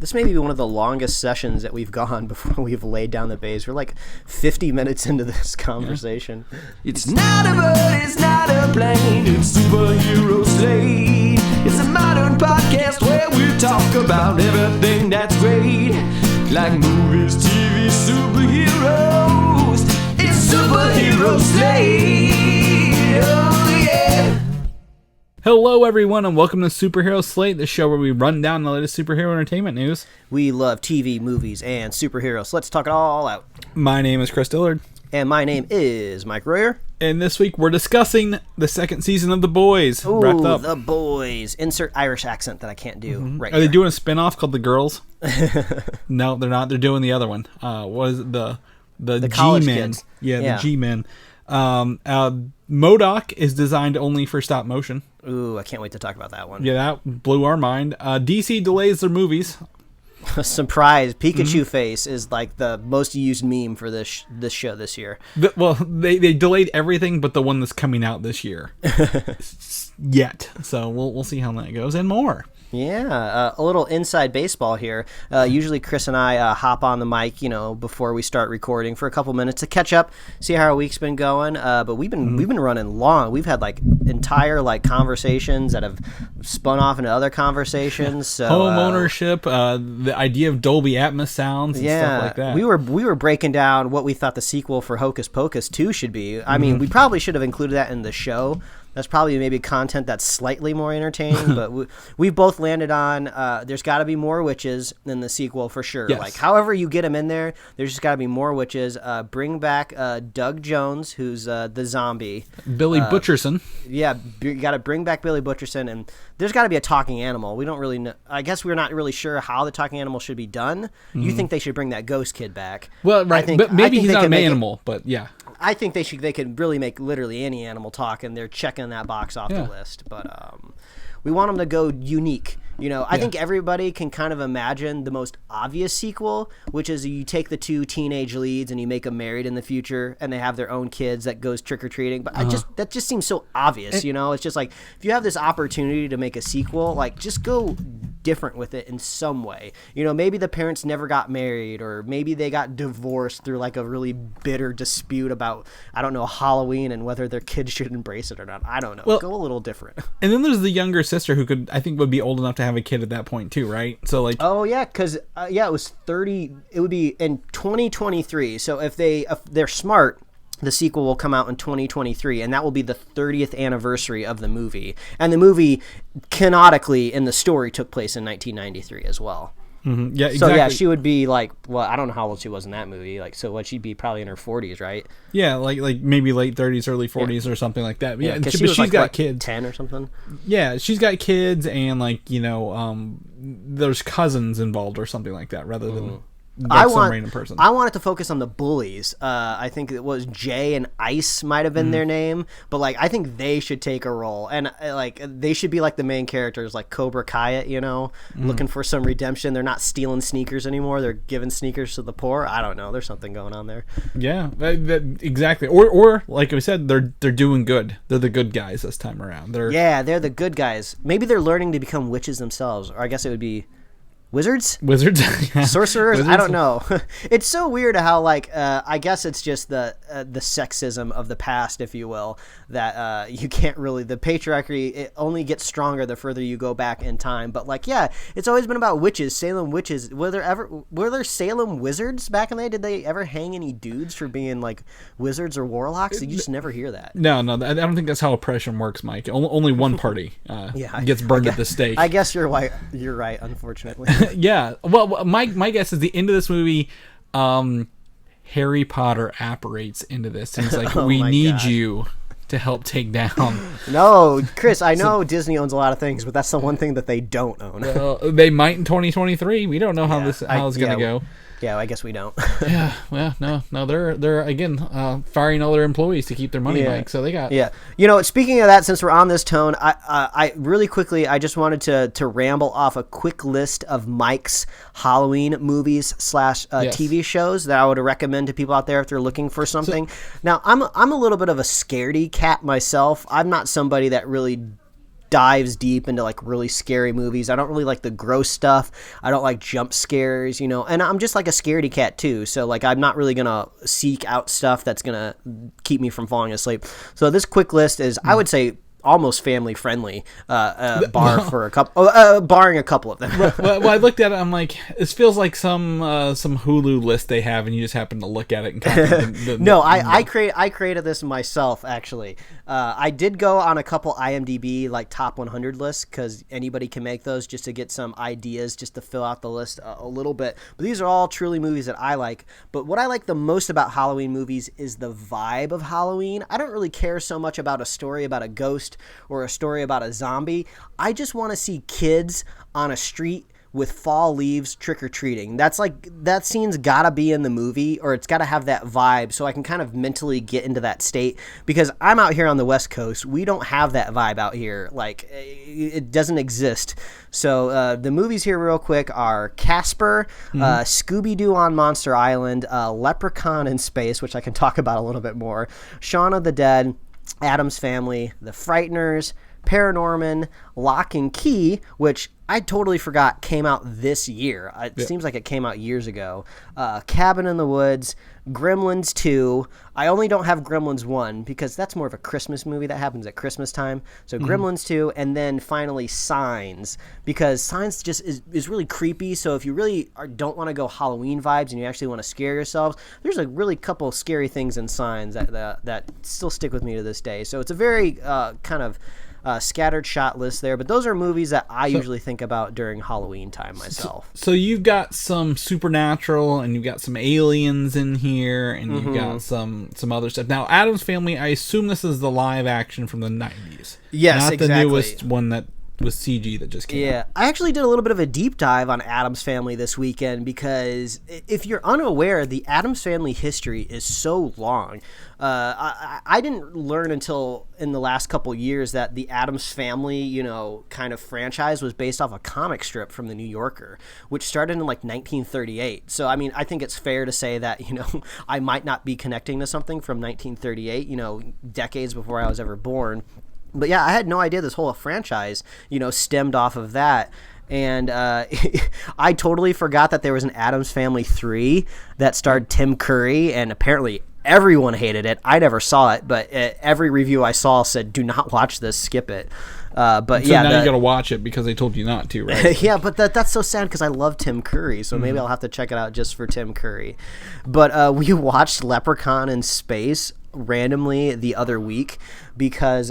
This may be one of the longest sessions that we've gone before we've laid down the base. We're like 50 minutes into this conversation. It's not a bird, it's not a plane, it's Superhero Slate. It's a modern podcast where we talk about everything that's great, like movies, TV, superheroes. It's Superhero Slate. Oh yeah. Hello, everyone, and welcome to Superhero Slate, the show where we run down the latest superhero entertainment news. We love TV, movies, and superheroes, so let's talk it all out. My name is Chris Dillard. And my name is Mike Royer. And this week we're discussing the second season of The Boys. Ooh, wrapped up. The Boys. Insert Irish accent that I can't do right Are they here. doing a spinoff called The Girls? No, they're not. They're doing the other one. What is it? The college G-Men. kids. Yeah, Yeah. the G-Men. M.O.D.O.K is designed only for stop motion. Ooh, I can't wait to talk about that one. Yeah, that blew our mind. DC delays their movies. Surprise, Pikachu face is like the most used meme for this show this year. They delayed everything but the one that's coming out this year. Yet. So we'll see how that goes and more. Yeah, a little inside baseball here. Usually Chris and I hop on the mic, before we start recording for a couple minutes to catch up, see how our week's been going. But we've been running long. We've had entire conversations that have spun off into other conversations. So, home ownership, the idea of Dolby Atmos sounds and stuff like that. We were breaking down what we thought the sequel for Hocus Pocus 2 should be. I mean, we probably should have included that in the show. That's probably maybe content that's slightly more entertaining, but we've both landed on there's got to be more witches in the sequel for sure. Yes. However you get them in there, there's just got to be more witches. Bring back Doug Jones, who's the zombie. Billy Butcherson. Yeah, you got to bring back Billy Butcherson, and there's got to be a talking animal. We don't really know. I guess we're not really sure how the talking animal should be done. You think they should bring that ghost kid back? Well, right, but maybe he's not an animal, but yeah. I think they could really make literally any animal talk, and they're checking that box off the list. But we want them to go unique. I think everybody can kind of imagine the most obvious sequel, which is you take the two teenage leads and you make them married in the future, and they have their own kids that goes trick or treating. But that just seems so obvious. It's just like if you have this opportunity to make a sequel, just go different with it in some way. Maybe the parents never got married, or maybe they got divorced through a really bitter dispute about, I don't know, Halloween and whether their kids should embrace it or not. I don't know. Well, go a little different. And then there's the younger sister who I think would be old enough to have a kid at that point too, right? So oh yeah, because it was 30. It would be in 2023. So if they're smart, the sequel will come out in 2023, and that will be the 30th anniversary of the movie. And the movie, canonically, in the story, took place in 1993 as well. Mm-hmm. Yeah, exactly. So yeah, she would be I don't know how old she was in that movie. She'd be probably in her 40s, right? Yeah, like maybe late 30s, early 40s, or something like that. Yeah, because she's got kids, 10 or something. Yeah, she's got kids, and there's cousins involved or something like that, rather than. Some random person. I want it to focus on the bullies. I think it was Jay and Ice might have been their name, but I think they should take a role, and they should be the main characters, like Cobra Kai, looking for some redemption. They're not stealing sneakers anymore; they're giving sneakers to the poor. I don't know. There's something going on there. Yeah, exactly. Or like we said, they're doing good. They're the good guys this time around. They're the good guys. Maybe they're learning to become witches themselves, or I guess it would be. Wizards? Yeah. Sorcerers? Wizards? I don't know. It's so weird how, I guess it's just the sexism of the past, if you will, that you can't really, the patriarchy, it only gets stronger the further you go back in time. But, it's always been about witches, Salem witches. Were there Salem wizards back in the day? Did they ever hang any dudes for being, wizards or warlocks? You just never hear that. No, I don't think that's how oppression works, Mike. Only one party gets burned at the stake. I guess you're right, unfortunately. Yeah. Well, my guess is the end of this movie, Harry Potter apparates into this. He's like, we need you to help take down. No, Chris, I know Disney owns a lot of things, but that's the one thing that they don't own. Well, they might in 2023. We don't know how it's going to go. Yeah, I guess we don't. Yeah, well, no, they're again firing all their employees to keep their money back. So they got Speaking of that, since we're on this tone, I really quickly I just wanted to ramble off a quick list of Mike's Halloween movies / TV shows that I would recommend to people out there if they're looking for something. Now, I'm a little bit of a scaredy cat myself. I'm not somebody that really dives deep into like really scary movies. I don't really like the gross stuff. I don't like jump scares, you know, and I'm just like a scaredy cat too. So like I'm not really gonna seek out stuff that's gonna keep me from falling asleep. So this quick list is, I would say, almost family friendly, for a couple, barring a couple of them. well, I looked at it. I'm like, this feels like some Hulu list they have, and you just happen to look at it and copy No, I created this myself actually. I did go on a couple IMDb like top 100 lists, because anybody can make those, just to get some ideas, just to fill out the list a little bit. But these are all truly movies that I like. But what I like the most about Halloween movies is the vibe of Halloween. I don't really care so much about a story about a ghost or a story about a zombie. I just want to see kids on a street with fall leaves trick-or-treating. That scene's gotta be in the movie, or it's gotta have that vibe, so I can kind of mentally get into that state, because I'm out here on the West Coast. We don't have that vibe out here. Like, it doesn't exist. So the movies here real quick are Casper, Scooby-Doo on Monster Island, Leprechaun in Space, which I can talk about a little bit more, Shaun of the Dead, Addams Family, The Frighteners, Paranorman, Lock and Key, which I totally forgot came out this year. It seems like it came out years ago. Cabin in the Woods, Gremlins 2. I only don't have Gremlins 1 because that's more of a Christmas movie that happens at Christmas time. So Gremlins 2, and then finally Signs, because Signs just is really creepy. So if you really don't want to go Halloween vibes and you actually want to scare yourselves, there's a really couple scary things in Signs that still stick with me to this day. So it's a very kind of scattered shot list there, but those are movies that I usually think about during Halloween time myself. So you've got some supernatural, and you've got some aliens in here, and you've got some other stuff. Now, Addams Family, I assume this is the live action from the 90s. Yes, not exactly. the newest one that was CG that just came out. Yeah, I actually did a little bit of a deep dive on Addams Family this weekend, because if you're unaware, the Addams Family history is so long. I didn't learn until in the last couple years that the Addams Family, you know, kind of franchise was based off a comic strip from the New Yorker, which started in like 1938. So, I mean, I think it's fair to say that, you know, I might not be connecting to something from 1938, you know, decades before I was ever born. But yeah, I had no idea this whole franchise, you know, stemmed off of that. And I totally forgot that there was an Addams Family 3 that starred Tim Curry, and apparently everyone hated it. I never saw it, but every review I saw said, do not watch this, skip it. But so yeah, now you gotta watch it because they told you not to, right? Yeah, but that's so sad, because I love Tim Curry, so maybe I'll have to check it out just for Tim Curry. But we watched Leprechaun in Space randomly the other week, because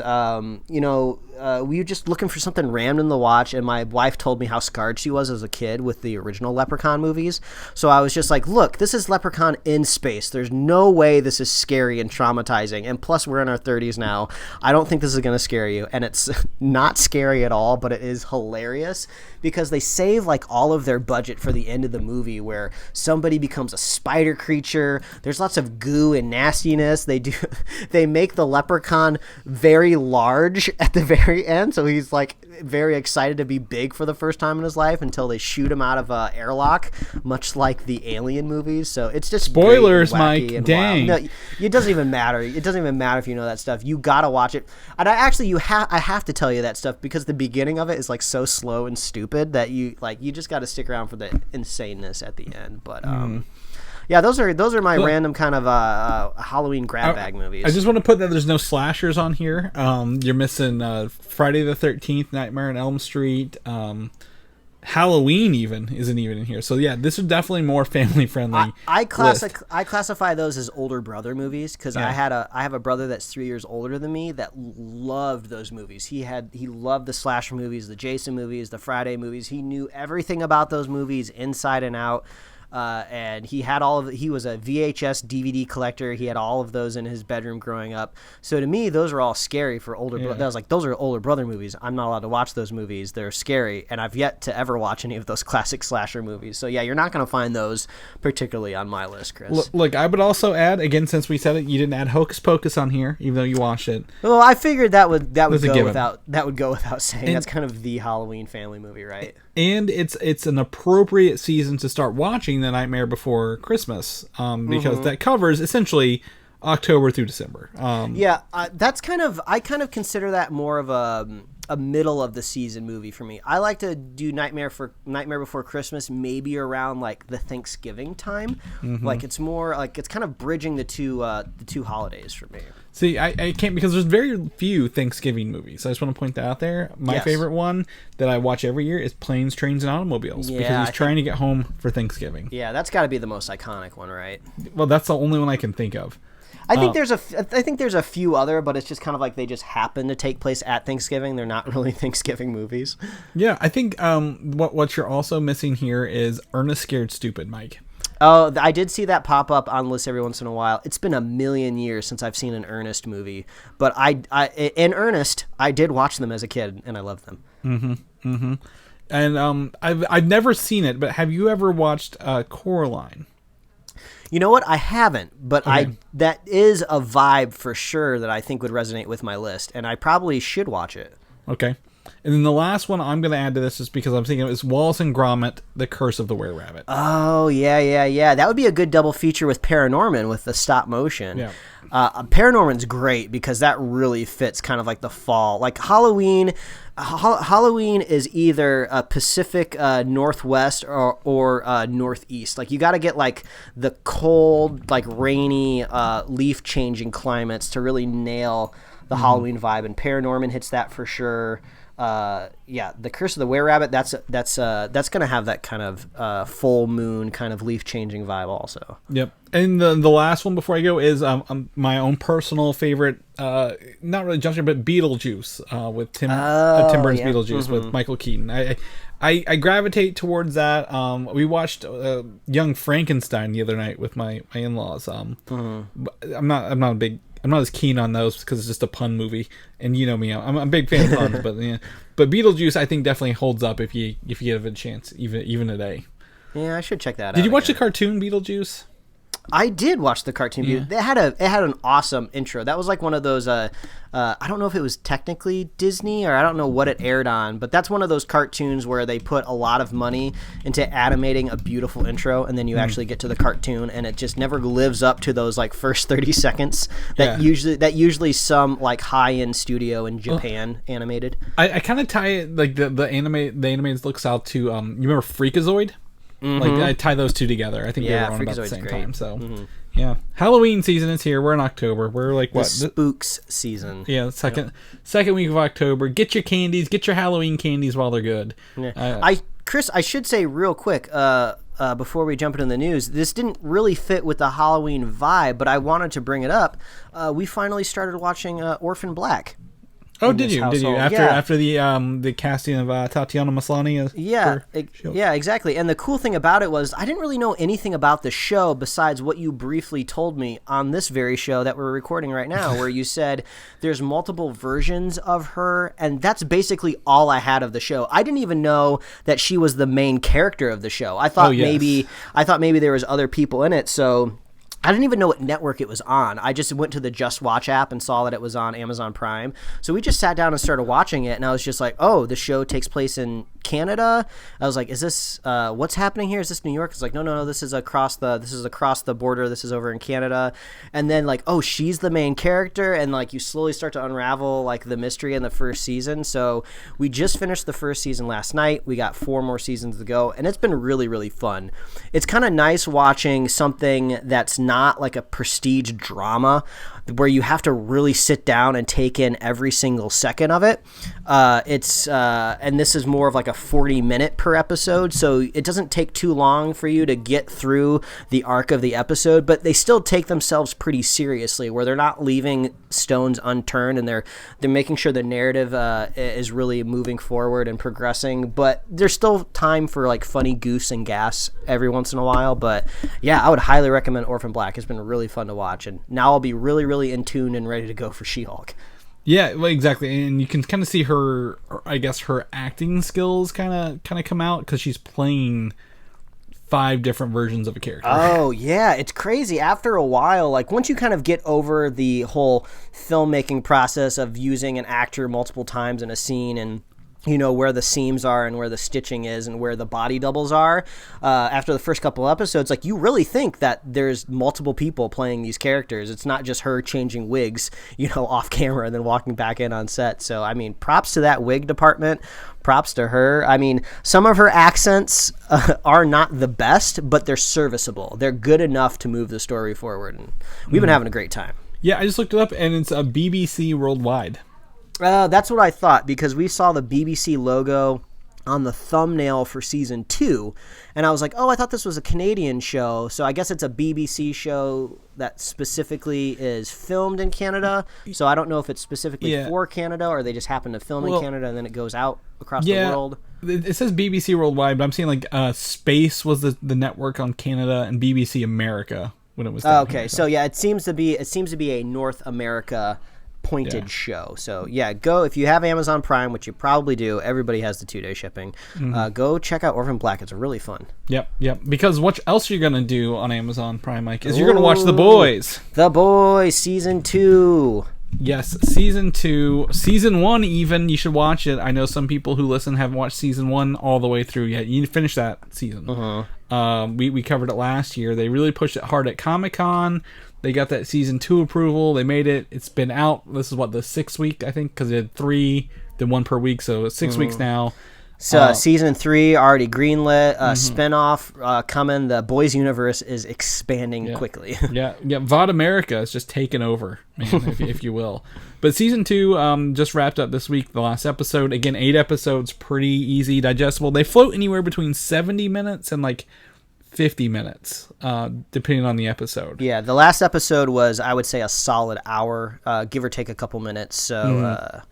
you know, we were just looking for something random to watch, and my wife told me how scarred she was as a kid with the original Leprechaun movies. So I was just like, look, this is Leprechaun in space. There's no way this is scary and traumatizing, and plus we're in our 30s now. I don't think this is going to scare you, and it's not scary at all, but it is hilarious, because they save like all of their budget for the end of the movie, where somebody becomes a spider creature. There's lots of goo and nastiness. They make the Leprechaun very large at the very end, so he's like very excited to be big for the first time in his life, until they shoot him out of a airlock, much like the Alien movies. So it's just spoilers, great, Mike. and dang, wild. No, it doesn't even matter. It doesn't even matter if you know that stuff. You gotta watch it. And I have to tell you that stuff, because the beginning of it is like so slow and stupid that you just got to stick around for the insaneness at the end. But yeah, those are my random kind of Halloween grab bag movies. I just want to put that there's no slashers on here. You're missing Friday the 13th, Nightmare on Elm Street, Halloween isn't even in here. So yeah, this is definitely more family friendly. I classify those as older brother movies, because I have a brother that's 3 years older than me that loved those movies. He loved the slasher movies, the Jason movies, the Friday movies. He knew everything about those movies inside and out. And he had he was a VHS DVD collector. He had all of those in his bedroom growing up. So to me, those are all scary for older brothers. I was like, those are older brother movies. I'm not allowed to watch those movies. They're scary. And I've yet to ever watch any of those classic slasher movies. So yeah, you're not going to find those particularly on my list, Chris. Look, I would also add, again, since we said it, you didn't add Hocus Pocus on here, even though you watched it. Well, I figured that would go without saying. And that's kind of the Halloween family movie, right? And it's an appropriate season to start watching The Nightmare Before Christmas, because that covers essentially October through December. That's I kind of consider that more of a middle of the season movie for me. I like to do Nightmare Before Christmas maybe around like the Thanksgiving time. Like it's more like it's kind of bridging the two holidays for me. See, I can't because there's very few Thanksgiving movies. I just want to point that out there. My favorite one that I watch every year is Planes, Trains, and Automobiles because he's trying to get home for Thanksgiving. Yeah, that's got to be the most iconic one, right? Well, that's the only one I can think of. I think there's a few other, but it's just kind of like they just happen to take place at Thanksgiving. They're not really Thanksgiving movies. Yeah, I think what you're also missing here is Ernest Scared Stupid, Mike. Oh, I did see that pop up on lists every once in a while. It's been a million years since I've seen an Ernest movie, but in Ernest, I did watch them as a kid, and I loved them. And I've never seen it, but have you ever watched Coraline? You know what? I haven't, but Okay. that is a vibe for sure that I think would resonate with my list, and I probably should watch it. Okay. And then the last one I'm going to add to this is because I'm thinking is Wallace and Gromit, The Curse of the Were-Rabbit. Oh, yeah. That would be a good double feature with Paranorman with the stop motion. Yeah. Paranorman's great because that really fits kind of like the fall. Like Halloween is either Pacific Northwest or Northeast. Like you got to get like the cold, like rainy, leaf changing climates to really nail the Halloween vibe, and Paranorman hits that for sure. The Curse of the Were-Rabbit, that's gonna have that kind of full moon kind of leaf changing vibe also. Yep. And the last one before I go is my own personal favorite, not really jump but Beetlejuice with Tim Burton's Beetlejuice with Michael Keaton. I gravitate towards that. We watched Young Frankenstein the other night with my in-laws. I'm not as keen on those because it's just a pun movie, and you know me, I'm a big fan of puns. But Beetlejuice I think definitely holds up if you give it a chance, even today. Yeah, I should check that out. Did you watch the cartoon Beetlejuice? I did watch the cartoon. Yeah. It had an awesome intro. That was like one of those. I don't know if it was technically Disney or I don't know what it aired on, but that's one of those cartoons where they put a lot of money into animating a beautiful intro, and then you actually get to the cartoon, and it just never lives up to those like first 30 seconds that usually some like high end studio in Japan animated. I kind of tie it like the animated looks out to you remember Freakazoid. Like I tie those two together. I think they were on about the same time. So yeah, Halloween season is here. We're in October. We're like what? The spooks season. Yeah, second week of October. Get your candies. Get your Halloween candies while they're good. Yeah. Chris, I should say real quick before we jump into the news, this didn't really fit with the Halloween vibe, but I wanted to bring it up. We finally started watching Orphan Black. Oh, did you? After the casting of Tatiana Maslany? Yeah, exactly. And the cool thing about it was I didn't really know anything about the show besides what you briefly told me on this very show that we're recording right now, where you said there's multiple versions of her, and that's basically all I had of the show. I didn't even know that she was the main character of the show. I thought maybe there was other people in it, so I didn't even know what network it was on. I just went to the Just Watch app and saw that it was on Amazon Prime. So we just sat down and started watching it, and I was just like, oh, the show takes place in Canada. I was like, is this what's happening here? Is this New York? It's like, no, this is across the border. This is over in Canada. And then like, oh, she's the main character, and like you slowly start to unravel like the mystery in the first season. So we just finished the first season last night. We got 4 more seasons to go, and it's been really, really fun. It's kind of nice watching something that's not like a prestige drama where you have to really sit down and take in every single second of it. And this is more of like a 40-minute per episode, so it doesn't take too long for you to get through the arc of the episode, but they still take themselves pretty seriously, where they're not leaving stones unturned, and they're making sure the narrative is really moving forward and progressing, but there's still time for like funny goose and gas every once in a while. But yeah, I would highly recommend Orphan Black. It's been really fun to watch, and now I'll be really, really in tune and ready to go for She-Hulk. Yeah, well, exactly, and you can kind of see her, I guess, her acting skills kind of come out because she's playing 5 different versions of a character. Oh yeah, it's crazy. After a while, like once you kind of get over the whole filmmaking process of using an actor multiple times in a scene and where the seams are and where the stitching is and where the body doubles are. After the first couple episodes, like, you really think that there's multiple people playing these characters. It's not just her changing wigs, off camera and then walking back in on set. So, I mean, props to that wig department. Props to her. I mean, some of her accents are not the best, but they're serviceable. They're good enough to move the story forward. And we've been having a great time. Yeah, I just looked it up, and it's a BBC Worldwide. That's what I thought, because we saw the BBC logo on the thumbnail for season 2, and I was like, oh, I thought this was a Canadian show, so I guess it's a BBC show that specifically is filmed in Canada, so I don't know if it's specifically for Canada, or they just happen to film in Canada and then it goes out across the world. It says BBC Worldwide, but I'm seeing like Space was the network on Canada, and BBC America when it was down here, so yeah, it seems to be a North America pointed show. So yeah, go, if you have Amazon Prime, which you probably do, everybody has the 2-day shipping. Go check out Orphan Black. It's really fun. Yep. Because what else you're gonna do on Amazon Prime, Mike, is you're gonna watch The Boys. The Boys season 2. Yes, season 2, season 1 even. You should watch it. I know some people who listen haven't watched season 1 all the way through yet. You need to finish that season. We covered it last year. They really pushed it hard at Comic-Con. They got that season 2 approval. They made it. It's been out. This is the 6th week, I think, because they had 3, then 1 per week. So it's 6 weeks now. So season 3 already greenlit. Spinoff coming. The Boys universe is expanding quickly. yeah. VOD America is just taking over, man, if you will. But season 2 just wrapped up this week. The last episode. Again, 8 episodes, pretty easy, digestible. They float anywhere between 70 minutes and 50 minutes, depending on the episode. Yeah, the last episode was, I would say, a solid hour, give or take a couple minutes. So,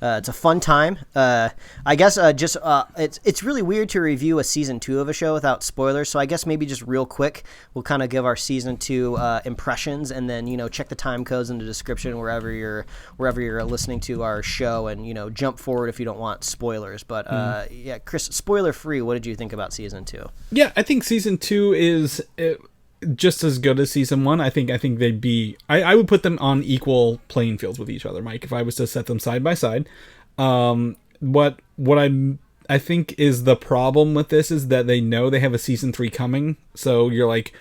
it's a fun time. I guess it's really weird to review a season 2 of a show without spoilers. So I guess maybe just real quick, we'll kind of give our season 2 impressions, and then check the time codes in the description wherever you're listening to our show, and jump forward if you don't want spoilers. But Chris, spoiler free. What did you think about season 2? Yeah, I think season 2 is just as good as season 1. I think they'd be. I would put them on equal playing fields with each other, Mike. If I was to set them side by side, what I think is the problem with this is that they know they have a season 3 coming. So you're like,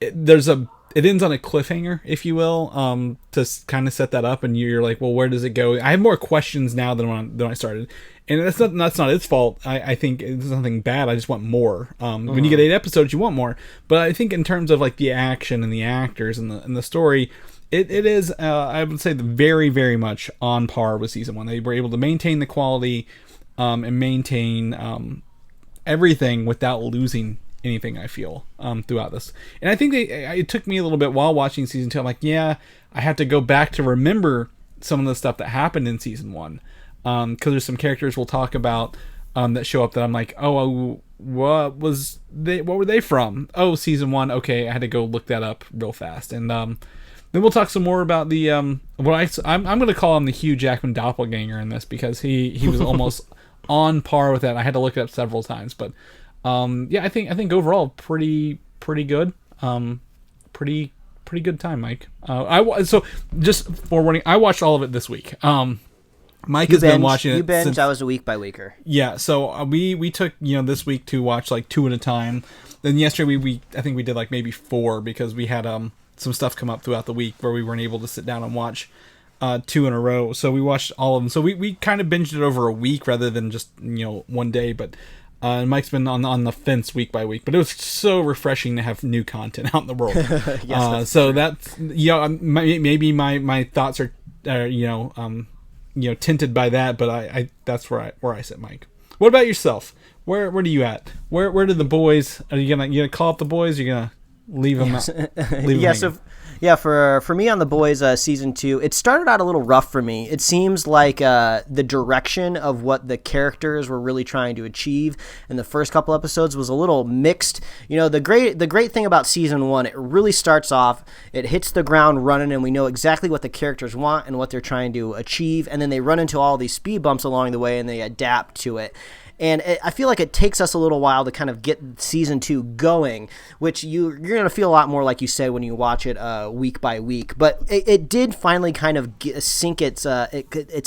it ends on a cliffhanger, if you will, to kind of set that up, and you're like, well, where does it go? I have more questions now than when I started. And that's not its fault. I think it's nothing bad. I just want more. When you get 8 episodes, you want more. But I think in terms of the action and the actors and the story, it is, I would say, very, very much on par with season 1. They were able to maintain the quality and maintain everything without losing anything, I feel, throughout this. And I think it took me a little bit while watching season 2. I'm like, yeah, I have to go back to remember some of the stuff that happened in season 1. Because there's some characters we'll talk about that show up that I'm like, what were they from? Oh, season 1. Okay, I had to go look that up real fast. And then we'll talk some more about the I'm going to call him the Hugh Jackman doppelganger in this, because he was almost on par with that. I had to look it up several times, but I think overall pretty good. Pretty good time, Mike. So just forewarning, I watched all of it this week. Mike has been watching it. You binge. I was a week by weeker. Yeah, so we took this week to watch 2 at a time. Then yesterday I think we did maybe 4, because we had some stuff come up throughout the week where we weren't able to sit down and watch 2 in a row. So we watched all of them. So we kind of binged it over a week rather than just one day. But Mike's been on the fence week by week. But it was so refreshing to have new content out in the world. Yes, so that's maybe my thoughts are tinted by that, but I that's where I sit, Mike. What about yourself? Where are you at? Where did the boys? Are you gonna call up the boys? Or are you gonna leave them out? For me on The Boys season 2, it started out a little rough for me. It seems like the direction of what the characters were really trying to achieve in the first couple episodes was a little mixed. The great thing about season 1, it really starts off, it hits the ground running, and we know exactly what the characters want and what they're trying to achieve, and then they run into all these speed bumps along the way and they adapt to it. And I feel like it takes us a little while to kind of get season 2 going, which you're going to feel a lot more, like you said, when you watch it week by week. But it did finally kind of sink its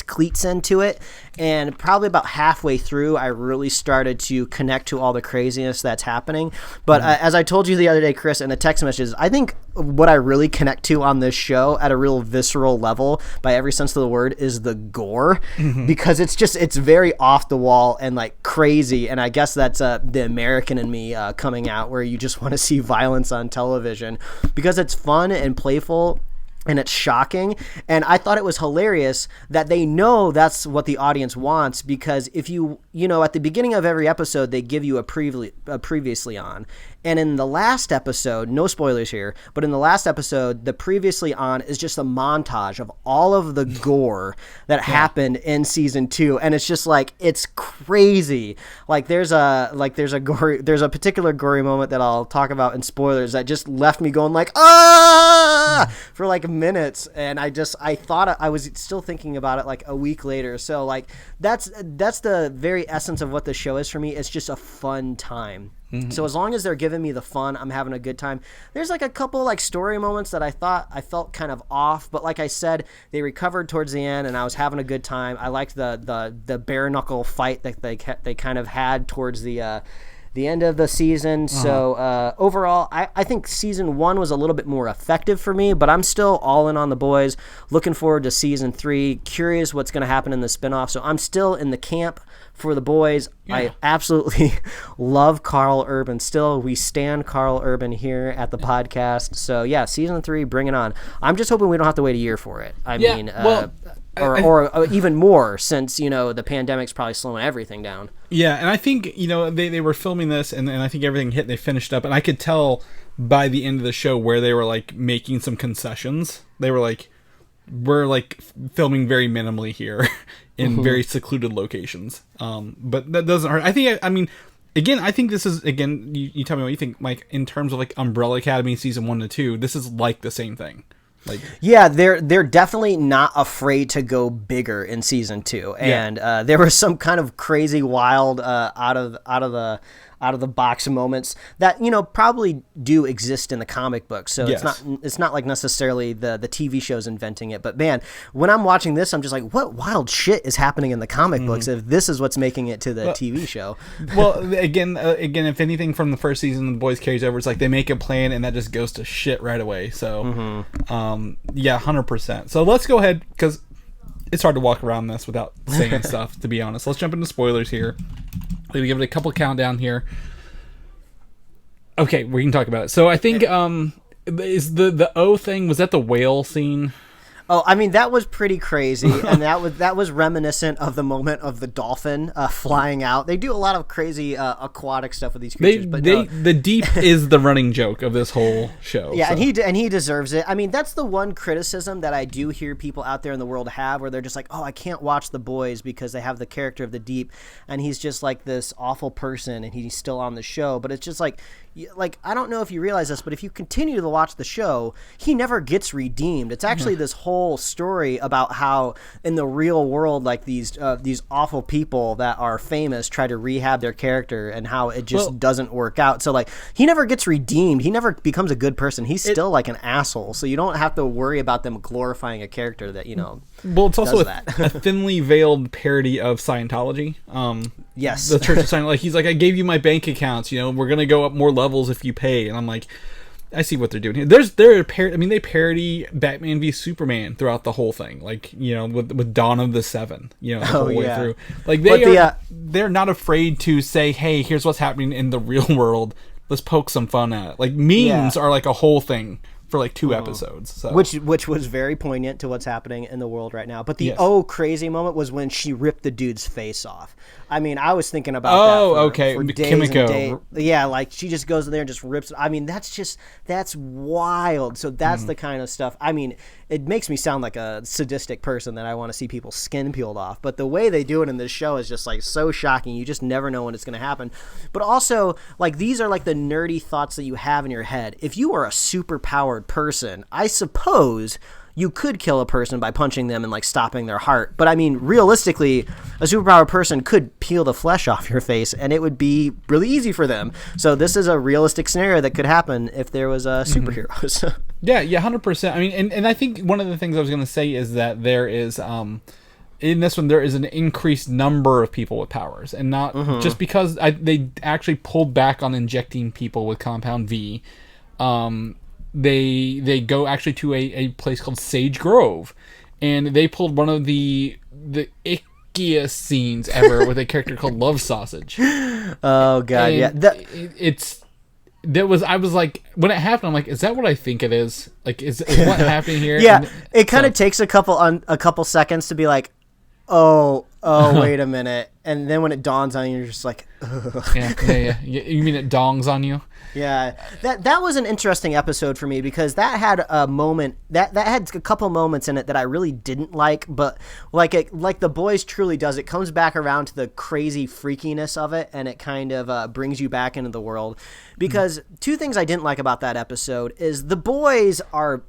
cleats into it, And probably about halfway through, I really started to connect to all the craziness that's happening. But as I told you the other day, Chris, in the text messages, I think what I really connect to on this show at a real visceral level, by every sense of the word, is the gore. Because it's very off the wall and like crazy. And I guess that's the American in me coming out, where you just want to see violence on television because it's fun and playful. And it's shocking. And I thought it was hilarious that they know that's what the audience wants, because if you at the beginning of every episode, they give you a previously on. And in the last episode, no spoilers here, but in the last episode, the previously on is just a montage of all of the gore that happened in season 2. And it's just like, it's crazy. Like there's a particular gory moment that I'll talk about in spoilers that just left me going like, for like minutes. And I thought I was still thinking about it like a week later. So like, that's the very essence of what the show is for me. It's just a fun time. So as long as they're giving me the fun, I'm having a good time. There's like a couple like story moments that I felt kind of off, but like I said, they recovered towards the end, and I was having a good time. I liked the bare knuckle fight that they kind of had towards the end of the season. So overall, I think season 1 was a little bit more effective for me, but I'm still all in on the boys. Looking forward to season 3. Curious what's going to happen in the spinoff. So I'm still in the camp for the boys. I absolutely love Carl Urban still. We stand Carl Urban here at the podcast. So yeah, season 3, bring it on. I'm just hoping we don't have to wait a year for it. Or even more, since the pandemic's probably slowing everything down. Yeah, and I think they were filming this, and I think everything hit. They finished up, and I could tell by the end of the show where they were like making some concessions. They were like, we're like filming very minimally here in very secluded locations. But that doesn't hurt. I think this is, again, you tell me what you think, Mike, in terms of like Umbrella Academy season 1 to 2, this is like the same thing. Like, yeah, they're definitely not afraid to go bigger in season 2, and there was some kind of crazy, wild, out of the box moments that probably do exist in the comic book. So it's not like necessarily the TV show's inventing it. But man, when I'm watching this, I'm just like, what wild shit is happening in the comic books if this is what's making it to the TV show? Well, again, if anything from the first season, the boys carries over. It's like they make a plan and that just goes to shit right away. So 100%. So let's go ahead, because it's hard to walk around this without saying stuff, to be honest. Let's jump into spoilers here. Maybe give it a couple countdown here. Okay, we can talk about it. So I think is the O thing, was that the whale scene? Oh, I mean, that was pretty crazy, and that was reminiscent of the moment of the dolphin flying out. They do a lot of crazy aquatic stuff with these creatures. The deep is the running joke of this whole show. Yeah, so. and he deserves it. I mean, that's the one criticism that I do hear people out there in the world have, where they're just like, oh, I can't watch The Boys because they have the character of the Deep, and he's just like this awful person, and he's still on the show. But it's just like I don't know if you realize this, but if you continue to watch the show, he never gets redeemed. It's actually this whole story about how in the real world, like these awful people that are famous try to rehab their character, and how it just doesn't work out. So like, he never gets redeemed. He never becomes a good person. He's still like an asshole. So you don't have to worry about them glorifying a character that Well, it's also a thinly veiled parody of Scientology. Yes, the Church of Scientology. Like, he's like, I gave you my bank accounts. We're gonna go up more levels if you pay. And I'm like, I see what they're doing here. They parody Batman v Superman throughout the whole thing. Like, with Dawn of the Seven. The whole way through. Like they're not afraid to say, hey, here's what's happening in the real world. Let's poke some fun at it. Like, memes are like a whole thing for like 2 episodes. So. Which was very poignant to what's happening in the world right now. But the crazy moment was when she ripped the dude's face off. I mean, I was thinking about that for days Kimiko. And days. Yeah, like she just goes in there and just rips it. I mean, that's wild. So that's the kind of stuff. I mean, it makes me sound like a sadistic person that I want to see people's skin peeled off. But the way they do it in this show is just like so shocking. You just never know when it's going to happen. But also, like, these are like the nerdy thoughts that you have in your head. If you are a super powered person, I suppose you could kill a person by punching them and like stopping their heart. But I mean, realistically, a superpowered person could peel the flesh off your face and it would be really easy for them. So this is a realistic scenario that could happen if there was superheroes. Yeah, 100%. I mean, and I think one of the things I was going to say is that there is, in this one there is an increased number of people with powers, and not just because they actually pulled back on injecting people with Compound V. They go actually to a place called Sage Grove, and they pulled one of the ickiest scenes ever with a character called Love Sausage. Oh god, and I was like, when it happened, I'm like, is that what I think it is? Like, is what happening here? Yeah, and it kind of takes a couple seconds to be like, oh, wait a minute, and then when it dawns on you, you're just like, ugh. Yeah. You mean it dongs on you? Yeah, that was an interesting episode for me because that had a moment that had a couple moments in it that I really didn't like, but like The Boys truly does. It comes back around to the crazy freakiness of it, and it kind of brings you back into the world. Because two things I didn't like about that episode is The Boys are,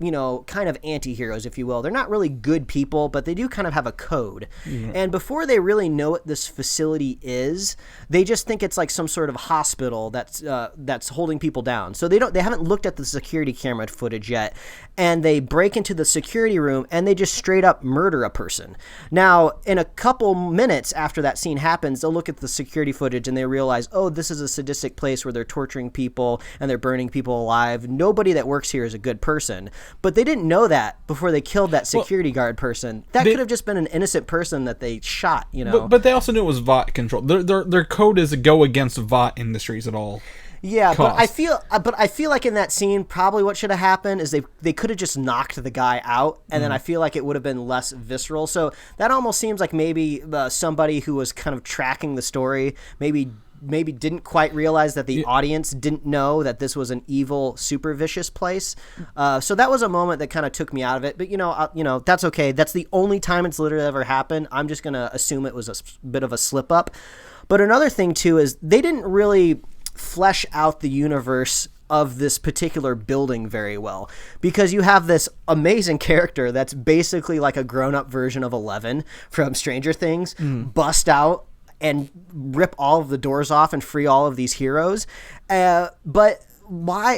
kind of anti-heroes, if you will. They're not really good people, but they do kind of have a code. And before they really know what this facility is, they just think it's like some sort of hospital that's holding people down. So they haven't looked at the security camera footage yet, and they break into the security room and they just straight up murder a person. Now, in a couple minutes after that scene happens, they'll look at the security footage and they realize, oh, this is a sadistic place where they're torturing people and they're burning people alive. Nobody that works here is a good person. But they didn't know that before they killed that security guard person. That could have just been an innocent person that they shot, But they also knew it was VOT control. Their code is to go against VOT industries at all. Yeah, but I feel like in that scene, probably what should have happened is they could have just knocked the guy out, and then I feel like it would have been less visceral. So that almost seems like maybe somebody who was kind of tracking the story maybe didn't quite realize that the audience didn't know that this was an evil, super vicious place. So that was a moment that kind of took me out of it. But that's okay. That's the only time it's literally ever happened. I'm just gonna assume it was a bit of a slip up. But another thing too is they didn't really flesh out the universe of this particular building very well, because you have this amazing character that's basically like a grown-up version of Eleven from Stranger Things bust out and rip all of the doors off and free all of these heroes. But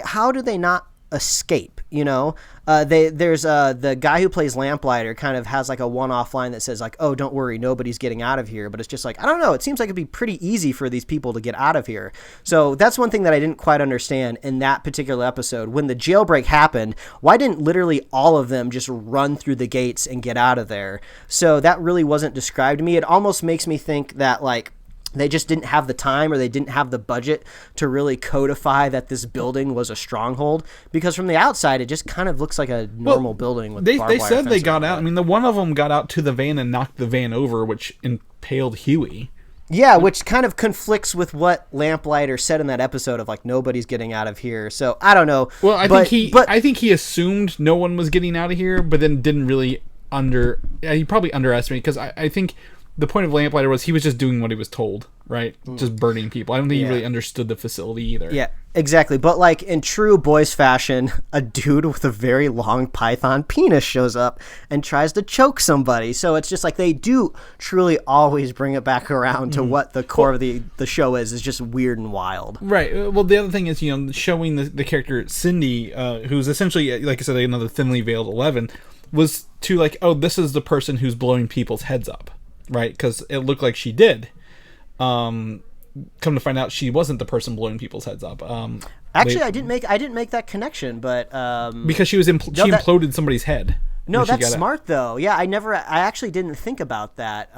how do they not escape? There's the guy who plays Lamplighter kind of has like a one-off line that says like, oh, don't worry, nobody's getting out of here. But it's just like, I don't know, it seems like it'd be pretty easy for these people to get out of here. So that's one thing that I didn't quite understand in that particular episode. When the jailbreak happened, why didn't literally all of them just run through the gates and get out of there? So that really wasn't described to me. It almost makes me think that like they just didn't have the time, or they didn't have the budget to really codify that this building was a stronghold, because from the outside it just kind of looks like a normal building with they barbed wire said they fence got around out. it. I mean, the one of them got out to the van and knocked the van over, which impaled Huey. Yeah, which kind of conflicts with what Lamplighter said in that episode of like, nobody's getting out of here. So I don't know. Well, I think he assumed no one was getting out of here, but then didn't really he probably underestimated, because I think the point of Lamplighter was he was just doing what he was told, right? Just burning people. I don't think he really understood the facility either. Yeah, exactly. But like in true Boys fashion, a dude with a very long python penis shows up and tries to choke somebody. So it's just like they do truly always bring it back around to what the core of the show is just weird and wild. Right. Well, the other thing is, showing the character Cindy, who's essentially, like I said, another thinly veiled 11, was to like, oh, this is the person who's blowing people's heads up. Right, because it looked like she did. Come to find out, she wasn't the person blowing people's heads up. Actually, I didn't make that connection, but because she imploded somebody's head. No, that's smart though. Yeah, I actually didn't think about that.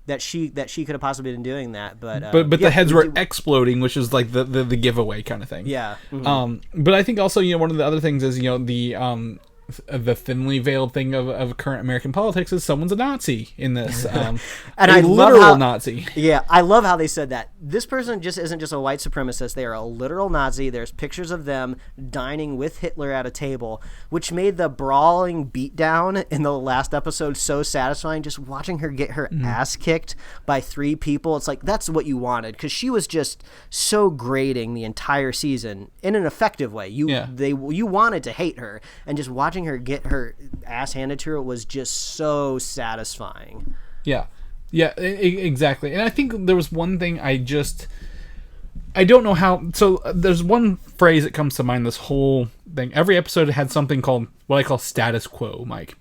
That she could have possibly been doing that, but the heads were exploding, which is like the giveaway kind of thing. Yeah. But I think also one of the other things is the thinly veiled thing of current American politics is someone's a Nazi in this, and I love literal Nazi. Yeah, I love how they said that. This person just isn't just a white supremacist; they are a literal Nazi. There's pictures of them dining with Hitler at a table, which made the brawling beatdown in the last episode so satisfying. Just watching her get her ass kicked by 3 people, it's like that's what you wanted, because she was just so grating the entire season in an effective way. You wanted to hate her, and just watching her get her ass handed to her was just so satisfying. Exactly. And I think there was one thing I don't know how. So there's one phrase that comes to mind this whole thing. Every episode had something called what I call status quo, Mike.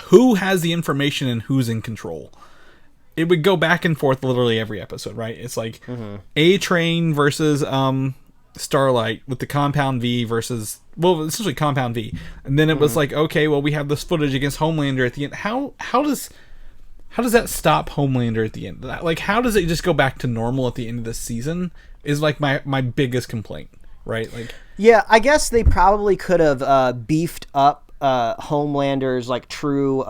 who has the information and who's in control. It would go back and forth literally every episode, right? It's like A-Train versus Starlight with the Compound V versus, well, essentially Compound V. And then it was like, okay, well, we have this footage against Homelander at the end. How does that stop Homelander at the end? Like, how does it just go back to normal at the end of the season is like my biggest complaint, right? Like, yeah, I guess they probably could have beefed up Homelander's like true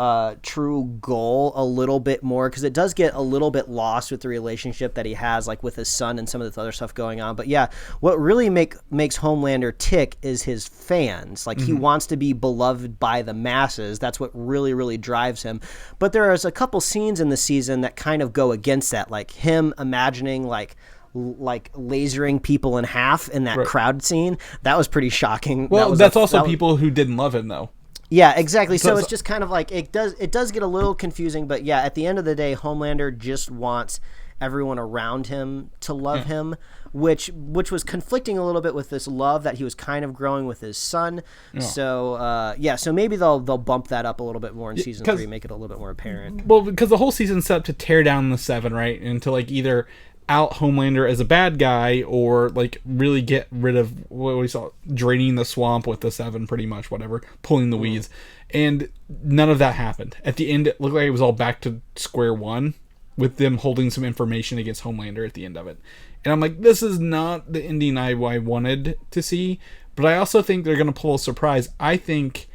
goal a little bit more, because it does get a little bit lost with the relationship that he has like with his son and some of this other stuff going on. But yeah, what really makes Homelander tick is his fans. Like, he wants to be beloved by the masses. That's what really, really drives him. But there's a couple scenes in the season that kind of go against that, like him imagining like lasering people in half in that crowd scene. That was pretty shocking. Well, that's also people who didn't love him, though. Yeah, exactly. So it's just kind of like it does get a little confusing, but yeah, at the end of the day, Homelander just wants everyone around him to love him, which was conflicting a little bit with this love that he was kind of growing with his son. Yeah. So so maybe they'll bump that up a little bit more in season 3, make it a little bit more apparent. Well, because the whole season's set up to tear down the Seven, right, and to like either out Homelander as a bad guy or like really get rid of what we saw, draining the swamp with the Seven, pretty much, whatever, pulling the weeds. And none of that happened. At the end, it looked like it was all back to square one with them holding some information against Homelander at the end of it. And I'm like, this is not the ending I wanted to see, but I also think they're going to pull a surprise. I think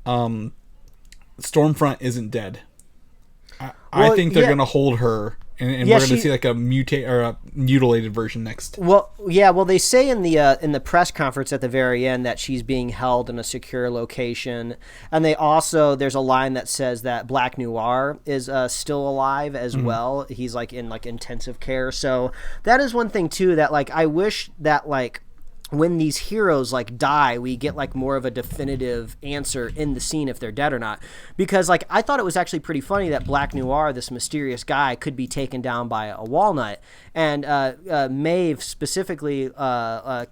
Stormfront isn't dead. I think they're going to hold her, and we're going to see like a mutilated version next. Well, yeah. Well, they say in the press conference at the very end that she's being held in a secure location, and there's a line that says that Black Noir is still alive as well. He's like in like intensive care. So that is one thing too that like I wish that like when these heroes like die, we get like more of a definitive answer in the scene if they're dead or not. Because like I thought it was actually pretty funny that Black Noir, this mysterious guy, could be taken down by a walnut, and Maeve specifically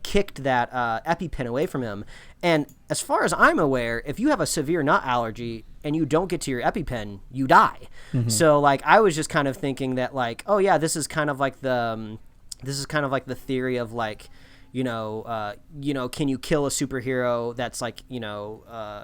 kicked that EpiPen away from him. And as far as I'm aware, if you have a severe nut allergy and you don't get to your EpiPen, you die. So like I was just kind of thinking that like, oh yeah, this is kind of like the theory of like, can you kill a superhero that's like,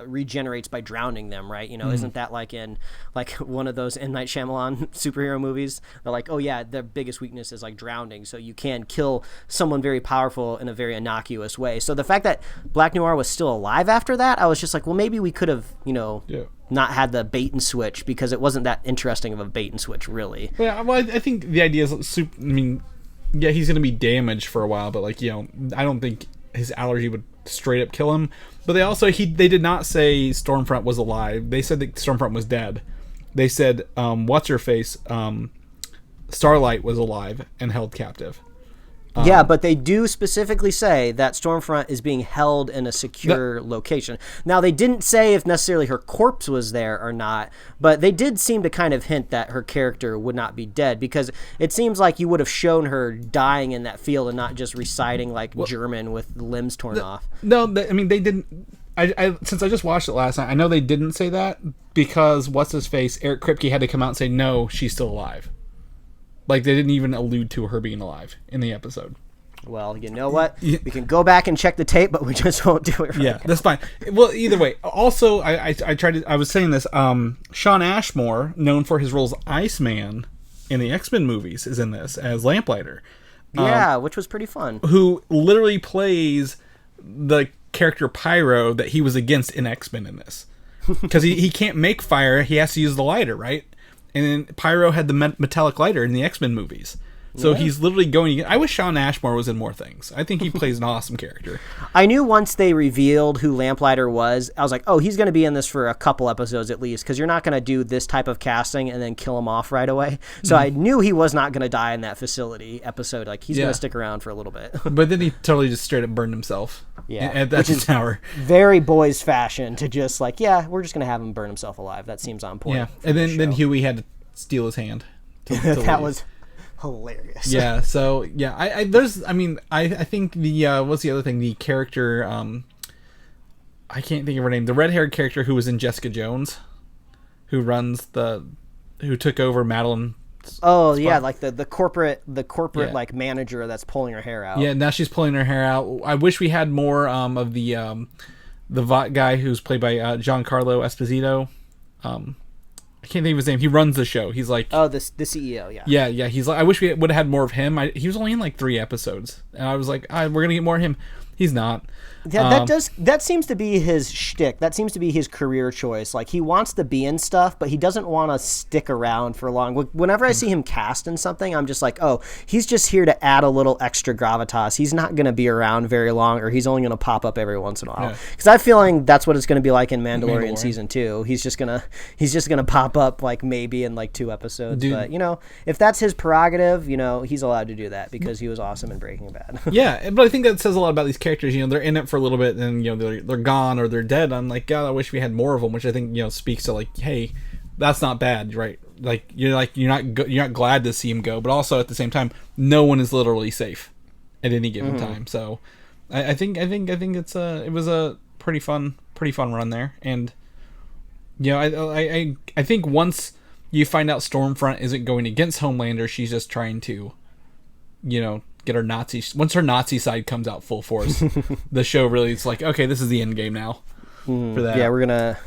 regenerates by drowning them, right? Isn't that like in like one of those M. Night Shyamalan superhero movies? They're like, oh yeah, their biggest weakness is like drowning, so you can kill someone very powerful in a very innocuous way. So the fact that Black Noir was still alive after that, I was just like, well, maybe we could have, not had the bait and switch, because it wasn't that interesting of a bait and switch, really. Yeah, well, I think the idea is yeah, he's going to be damaged for a while, but like, I don't think his allergy would straight up kill him. But they did not say Stormfront was alive. They said that Stormfront was dead. They said, what's her face? Starlight was alive and held captive. Yeah, but they do specifically say that Stormfront is being held in a secure location. Now, they didn't say if necessarily her corpse was there or not, but they did seem to kind of hint that her character would not be dead, because it seems like you would have shown her dying in that field and not just reciting like German with limbs torn off. No, they didn't. Since I just watched it last night, I know they didn't say that because what's-his-face, Eric Kripke, had to come out and say, no, she's still alive. Like, they didn't even allude to her being alive in the episode. Well, you know what? We can go back and check the tape, but we just won't do it right now. That's fine. Well, either way. Also, I was saying this, Shawn Ashmore, known for his role as Iceman in the X-Men movies, is in this as Lamplighter. Yeah, which was pretty fun. Who literally plays the character Pyro that he was against in X-Men in this. Because he can't make fire, he has to use the lighter, right? And then Pyro had the metallic lighter in the X-Men movies. So he's literally going... I wish Shawn Ashmore was in more things. I think he plays an awesome character. I knew once they revealed who Lamplighter was, I was like, oh, he's going to be in this for a couple episodes at least, because you're not going to do this type of casting and then kill him off right away. So I knew he was not going to die in that facility episode. Like, he's going to stick around for a little bit. But then he totally just straight up burned himself. At that tower. Very boys fashion to just like, we're just going to have him burn himself alive. That seems on point. Yeah, and then Huey had to steal his hand. That was hilarious. Yeah, so I think the what's the other thing, the character, I can't think of her name, the red-haired character who was in Jessica Jones, who took over Madeline. Oh spot. yeah, like the corporate Yeah. like manager that's pulling her hair out. Yeah, now she's pulling her hair out. I wish we had more of the guy who's played by Giancarlo Esposito. I can't think of his name. He runs the show. He's like, oh, the CEO. Yeah. Yeah. He's like, I wish we would have had more of him. He was only in like 3 episodes, and I was like, we're gonna get more of him. He's not. Yeah, that seems to be his shtick. That seems to be his career choice. Like, he wants to be in stuff, but he doesn't want to stick around for long. Whenever I see him cast in something, I'm just like, oh, he's just here to add a little extra gravitas. He's not going to be around very long, or he's only going to pop up every once in a while. Because I'm feeling that's what it's going to be like in Mandalorian season 2. He's just gonna pop up like maybe in like 2 episodes. Dude. But if that's his prerogative, he's allowed to do that because he was awesome in Breaking Bad. Yeah, but I think that says a lot about these characters. They're in it for a little bit, and they're gone or they're dead. I'm like, God, I wish we had more of them, which I think speaks to like, hey, that's not bad, right? You're not glad to see him go, but also at the same time, no one is literally safe at any given time. So I think it was a pretty fun run there, and I think once you find out Stormfront isn't going against Homelander, she's just trying to get her once her Nazi side comes out full force, the show really is like, okay, this is the end game now for that. Yeah, we're gonna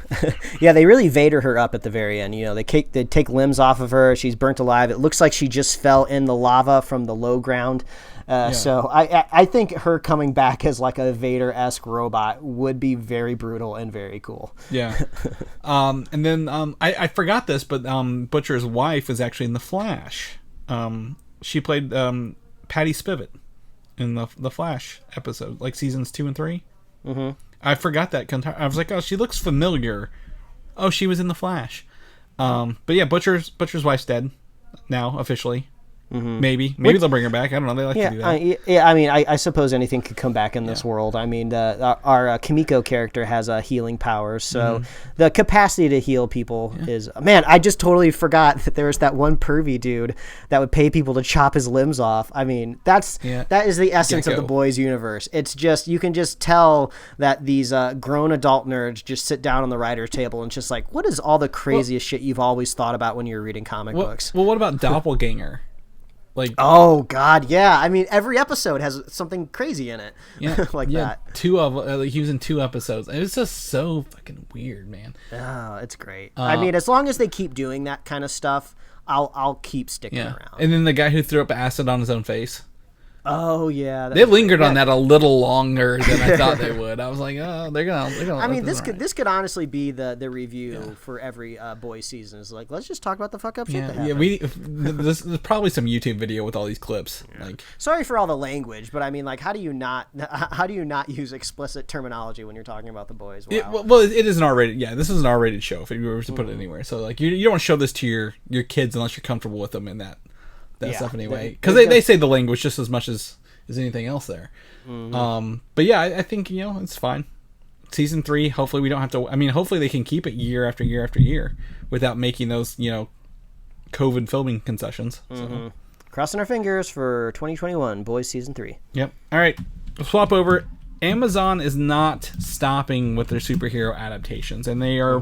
they really Vader her up at the very end. They take limbs off of her. She's burnt alive. It looks like she just fell in the lava from the low ground. So I think her coming back as like a Vader-esque robot would be very brutal and very cool. Yeah. And then I forgot this, but Butcher's wife was actually in The Flash. She played Patty Spivot in the Flash episode, like seasons 2 and 3. Mm-hmm. I forgot that. I was like, oh, she looks familiar. Oh, she was in The Flash. But yeah, Butcher's wife's dead now officially. Mm-hmm. Maybe they'll bring her back. I don't know. They like to do that. I mean, I suppose anything could come back in this world. I mean, our Kimiko character has healing powers, so the capacity to heal people is... Man, I just totally forgot that there was that one pervy dude that would pay people to chop his limbs off. I mean, that is the essence of the Boys universe. It's just, you can just tell that these grown adult nerds just sit down on the writer's table and just like, what is all the craziest shit you've always thought about when you're reading comic books? Well, what about Doppelganger? Like, oh god, yeah. I mean, every episode has something crazy in it. Yeah, that. 2 of he was in 2 episodes. It was just so fucking weird, man. Oh, it's great. I mean, as long as they keep doing that kind of stuff, I'll keep sticking around. And then the guy who threw up acid on his own face. Oh yeah, they lingered on that a little longer than I thought they would. I was like, oh, they're gonna. I mean, this could honestly be the review for every Boys season. Is like, let's just talk about the fuck up shit that happened. Yeah, there's probably some YouTube video with all these clips. Yeah. Like, sorry for all the language, but I mean, like, how do you not use explicit terminology when you're talking about the Boys? Wow. It is an R-rated. Yeah, this is an R-rated show if you were to put it anywhere. So like, you don't want to show this to your kids unless you're comfortable with them in that stuff anyway, because they say the language just as much as anything else there. But yeah, I think it's fine. Season 3, hopefully we don't have to. I mean, hopefully they can keep it year after year after year without making those COVID filming concessions. So. Crossing our fingers for 2021 Boys season 3. Yep. All right, we'll swap over. Amazon is not stopping with their superhero adaptations, and they are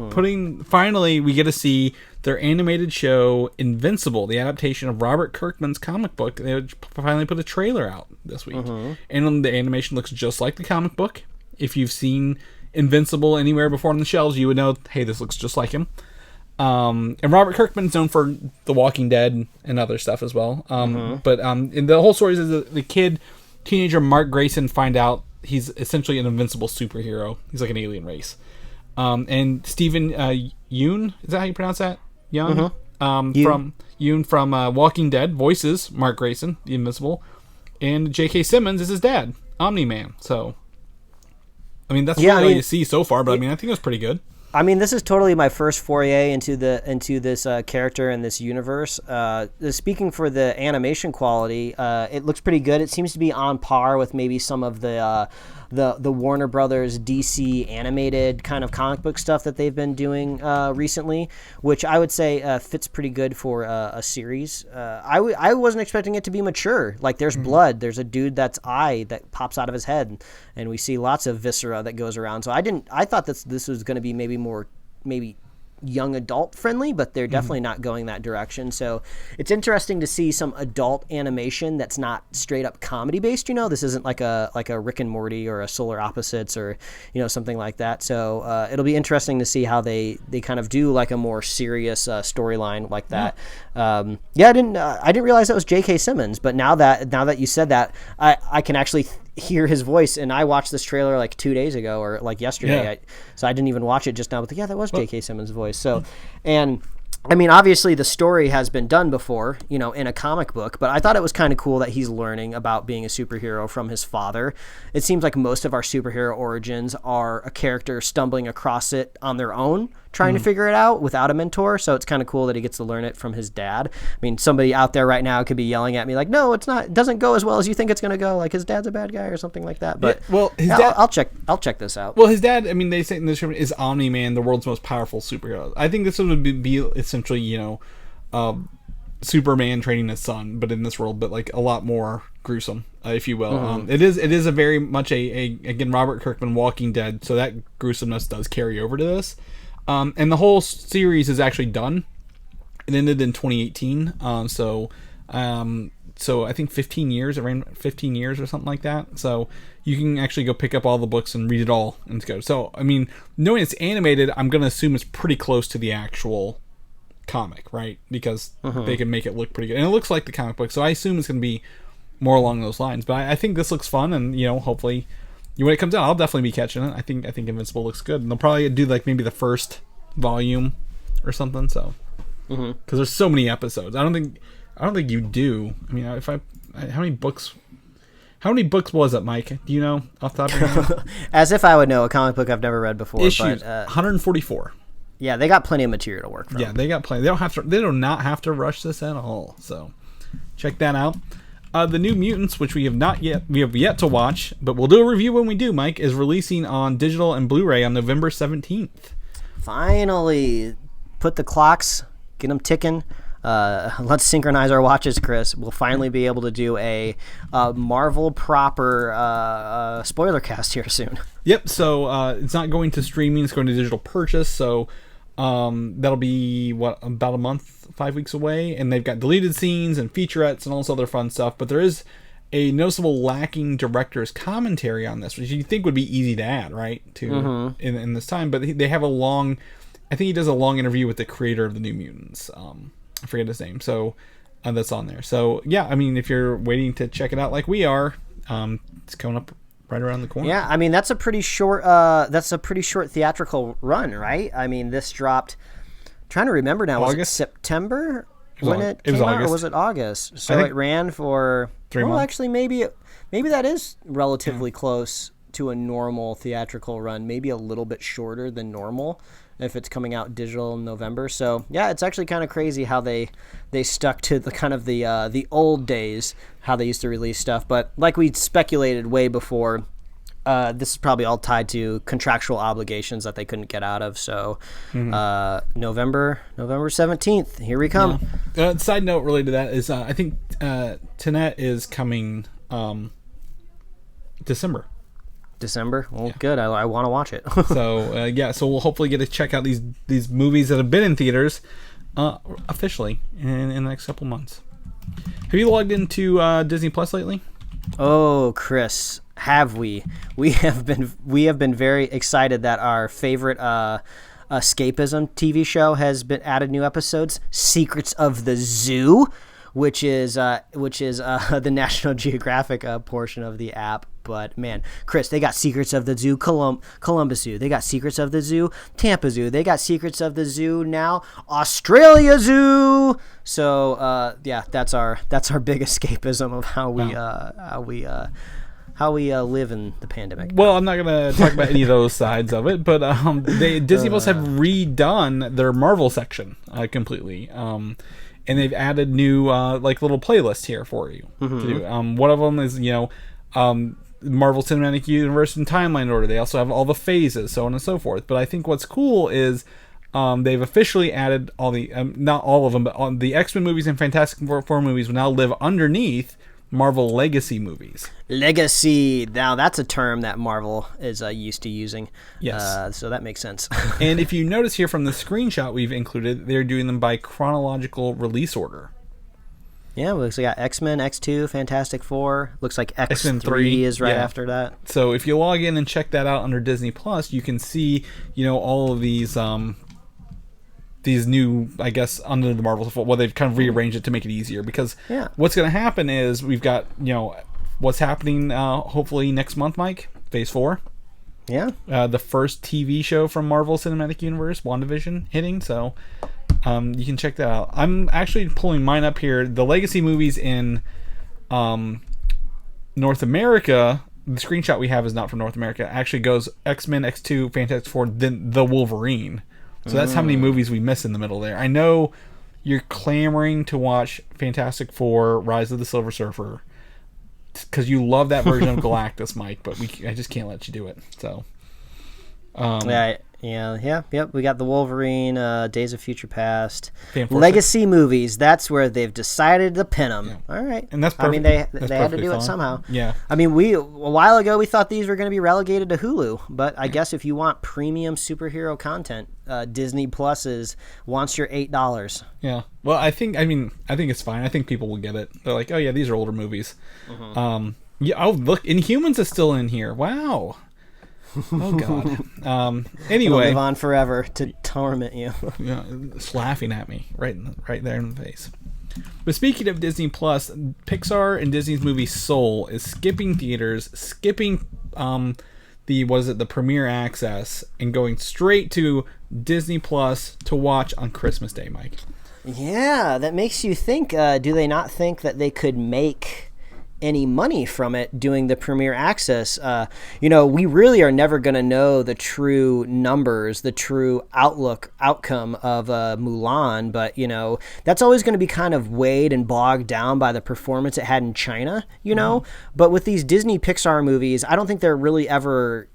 finally we get to see their animated show Invincible, the adaptation of Robert Kirkman's comic book. They finally put a trailer out this week, and the animation looks just like the comic book. If you've seen Invincible anywhere before on the shelves, you would know, hey, this looks just like him. And Robert Kirkman's known for The Walking Dead and other stuff as well. But and the whole story is that the teenager Mark Grayson find out he's essentially an invincible superhero. He's like an alien race. And Stephen Yeun, is that how you pronounce that? Yeun? From Yeun from Walking Dead voices Mark Grayson, the Invincible. And J.K. Simmons is his dad, Omni-Man. So, I mean, that's all you see so far, but I mean, I think it was pretty good. I mean, this is totally my first foray into this character and this universe. Speaking for the animation quality, it looks pretty good. It seems to be on par with maybe some of the Warner Brothers DC animated kind of comic book stuff that they've been doing recently, which I would say fits pretty good for a series. I wasn't expecting it to be mature. Like, there's blood. There's a dude that's eye that pops out of his head, and we see lots of viscera that goes around. So I thought this was going to be maybe young adult friendly, but they're definitely not going that direction. So it's interesting to see some adult animation that's not straight up comedy based. This isn't like a Rick and Morty or a Solar Opposites or something like that. So it'll be interesting to see how they kind of do like a more serious storyline like that. I didn't realize that was J.K. Simmons, but now that you said that, I can actually hear his voice, and I watched this trailer like 2 days ago or like yesterday, so I didn't even watch it just now, but that was J.K. Simmons' voice. So, and I mean, obviously the story has been done before, in a comic book, but I thought it was kind of cool that he's learning about being a superhero from his father. It seems like most of our superhero origins are a character stumbling across it on their own, trying to figure it out without a mentor. So it's kind of cool that he gets to learn it from his dad. I mean, somebody out there right now could be yelling at me like, no, it's not, it doesn't go as well as you think it's going to go. Like his dad's a bad guy or something like that. But his dad, I'll check this out. Well, his dad, I mean, they say in the description is Omni-Man, the world's most powerful superhero. I think this would be essentially, Superman training his son, but in this world, but like a lot more gruesome, if you will. It is a very much again, Robert Kirkman Walking Dead, so that gruesomeness does carry over to this. And the whole series is actually done. It ended in 2018. So I think 15 years. It ran 15 years or something like that. So you can actually go pick up all the books and read it all and go. So I mean, knowing it's animated, I'm gonna assume it's pretty close to the actual comic, right? Because they can make it look pretty good, and it looks like the comic book. So I assume it's gonna be more along those lines. But I think this looks fun, and hopefully. When it comes out, I'll definitely be catching it. I think Invincible looks good, and they'll probably do like maybe the first volume or something. So, because there's so many episodes, I don't think you do. I mean, how many books was it, Mike? Do you know off the top of your head? As if I would know a comic book I've never read before. Issues, but, 144. Yeah, they got plenty of material to work from. Yeah, they got plenty. They do not have to rush this at all. So, check that out. The New Mutants, which we have yet to watch, but we'll do a review when we do, Mike, is releasing on digital and Blu-ray on November 17th. Finally, put the clocks, get them ticking. Let's synchronize our watches, Chris. We'll finally be able to do a Marvel proper spoiler cast here soon. Yep, so it's not going to streaming, it's going to digital purchase, so that'll be about a month, 5 weeks away, and they've got deleted scenes and featurettes and all this other fun stuff, but there is a noticeable lacking director's commentary on this, which you think would be easy to add, right, to in this time, but they have I think he does a long interview with the creator of the New Mutants. I forget his name, so that's on there. So yeah, I mean, if you're waiting to check it out like we are, it's coming up right around the corner. Yeah, I mean, that's a pretty short theatrical run, right? I mean, this dropped, I'm trying to remember now, was it September when it came out, or was it August? So it ran for 3 months. Actually, maybe that is relatively close to a normal theatrical run, maybe a little bit shorter than normal if it's coming out digital in November. So yeah, it's actually kind of crazy how they stuck to the kind of the old days, how they used to release stuff. But like we speculated way before, this is probably all tied to contractual obligations that they couldn't get out of. So November 17th, here we come. Yeah. Side note related to that is I think Tenet is coming December. Well, yeah. Good. I want to watch it. So we'll hopefully get to check out these movies that have been in theaters officially in the next couple months. Have you logged into Disney Plus lately? Oh, Chris, have we? We have been very excited that our favorite escapism TV show has been added new episodes. Secrets of the Zoo, which is the National Geographic portion of the app. But man, Chris, they got Secrets of the Zoo, Columbus Zoo. They got Secrets of the Zoo, Tampa Zoo. They got Secrets of the Zoo now, Australia Zoo. So yeah, that's our big escapism of how we live in the pandemic. Well, I'm not gonna talk about any of those sides of it, but Disney Plus have redone their Marvel section completely. And they've added new like little playlists here for you to do. One of them is Marvel Cinematic Universe in timeline order. They also have all the phases, so on and so forth. But I think what's cool is they've officially added all the not all of them, but on the X-Men movies and Fantastic Four movies will now live underneath Marvel Legacy movies. Legacy. Now that's a term that Marvel is used to using. Yes. So that makes sense. And if you notice here from the screenshot we've included, they're doing them by chronological release order. Yeah, looks like we got X-Men, X2, Fantastic Four. Looks like X-Men X3 3 is right after that. So if you log in and check that out under Disney Plus, you can see, all of these new, I guess, under the Marvel, well, they've kind of rearranged it to make it easier, because what's going to happen is we've got, what's happening hopefully next month, Mike, Phase 4. Yeah. The first TV show from Marvel Cinematic Universe, WandaVision, hitting, so you can check that out. I'm actually pulling mine up here. The Legacy movies in North America, the screenshot we have is not from North America. It actually goes X-Men, X2, Fantastic Four, then The Wolverine. So that's how many movies we miss in the middle there. I know you're clamoring to watch Fantastic Four, Rise of the Silver Surfer, because you love that version of Galactus, Mike, but I just can't let you do it. So, Yep. We got the Wolverine, Days of Future Past, Fantastic. Legacy movies. That's where they've decided to pin them. Yeah. All right, and that's perfect. I mean, they had to do it somehow. Yeah. I mean, a while ago we thought these were going to be relegated to Hulu, but I guess if you want premium superhero content, Disney Plus wants your $8. Yeah. Well, I think it's fine. I think people will get it. They're like, oh yeah, these are older movies. Yeah. Oh, look, Inhumans is still in here. Wow. Oh God. Anyway, it'll live on forever to torment you. It's laughing at me right there in the face. But speaking of Disney Plus, Pixar and Disney's movie Soul is skipping theaters, skipping the premiere access, and going straight to Disney Plus to watch on Christmas Day, Mike. Yeah, that makes you think. Do they not think that they could make any money from it doing the premiere access? We really are never going to know the true numbers, the true outcome of Mulan, but that's always going to be kind of weighed and bogged down by the performance it had in China, but with these Disney Pixar movies, I don't think they're really ever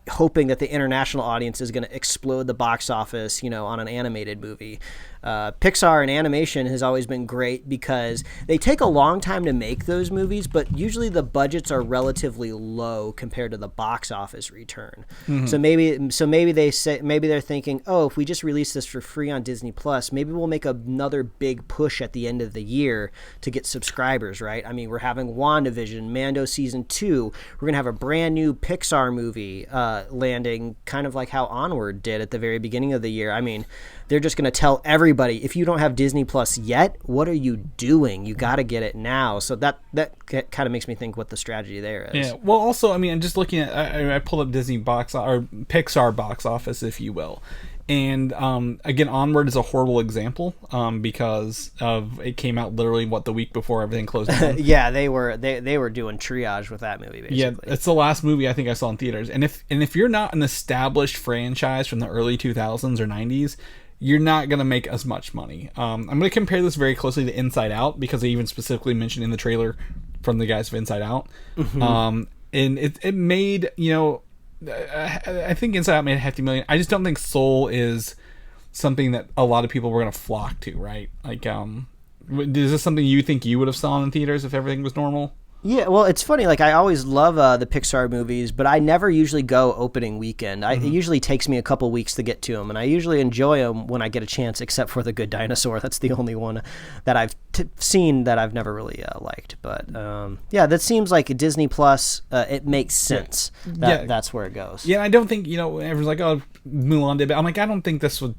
hoping that the international audience is going to explode the box office on an animated movie. Pixar and animation has always been great because they take a long time to make those movies, but usually the budgets are relatively low compared to the box office return. So maybe they're thinking, oh, if we just release this for free on Disney Plus, maybe we'll make another big push at the end of the year to get subscribers, right? I mean, we're having WandaVision, Mando season 2. We're gonna have a brand new Pixar movie landing, kind of like how Onward did at the very beginning of the year. I mean, they're just going to tell everybody, if you don't have Disney Plus yet, what are you doing? You got to get it now. So that kind of makes me think what the strategy there is. Yeah. Well, also, I mean, I'm just looking at, I pulled up Disney or Pixar box office, if you will. And again, Onward is a horrible example because it came out literally the week before everything closed down. Yeah, they were doing triage with that movie, basically. Yeah, it's the last movie I think I saw in theaters. And if you're not an established franchise from the early 2000s or 90s, you're not going to make as much money. I'm going to compare this very closely to Inside Out, because they even specifically mentioned in the trailer from the guys of Inside Out. And it made, I think Inside Out made a hefty million. I just don't think Soul is something that a lot of people were going to flock to, right? Like, is this something you think you would have saw in theaters if everything was normal? Yeah, well, it's funny. Like, I always love the Pixar movies, but I never usually go opening weekend. It usually takes me a couple weeks to get to them, and I usually enjoy them when I get a chance, except for The Good Dinosaur. That's the only one that I've seen that I've never really liked. But that seems like a Disney Plus. It makes sense that that's where it goes. Yeah, I don't think everyone's like, oh, Mulan did, but I'm like, I don't think this would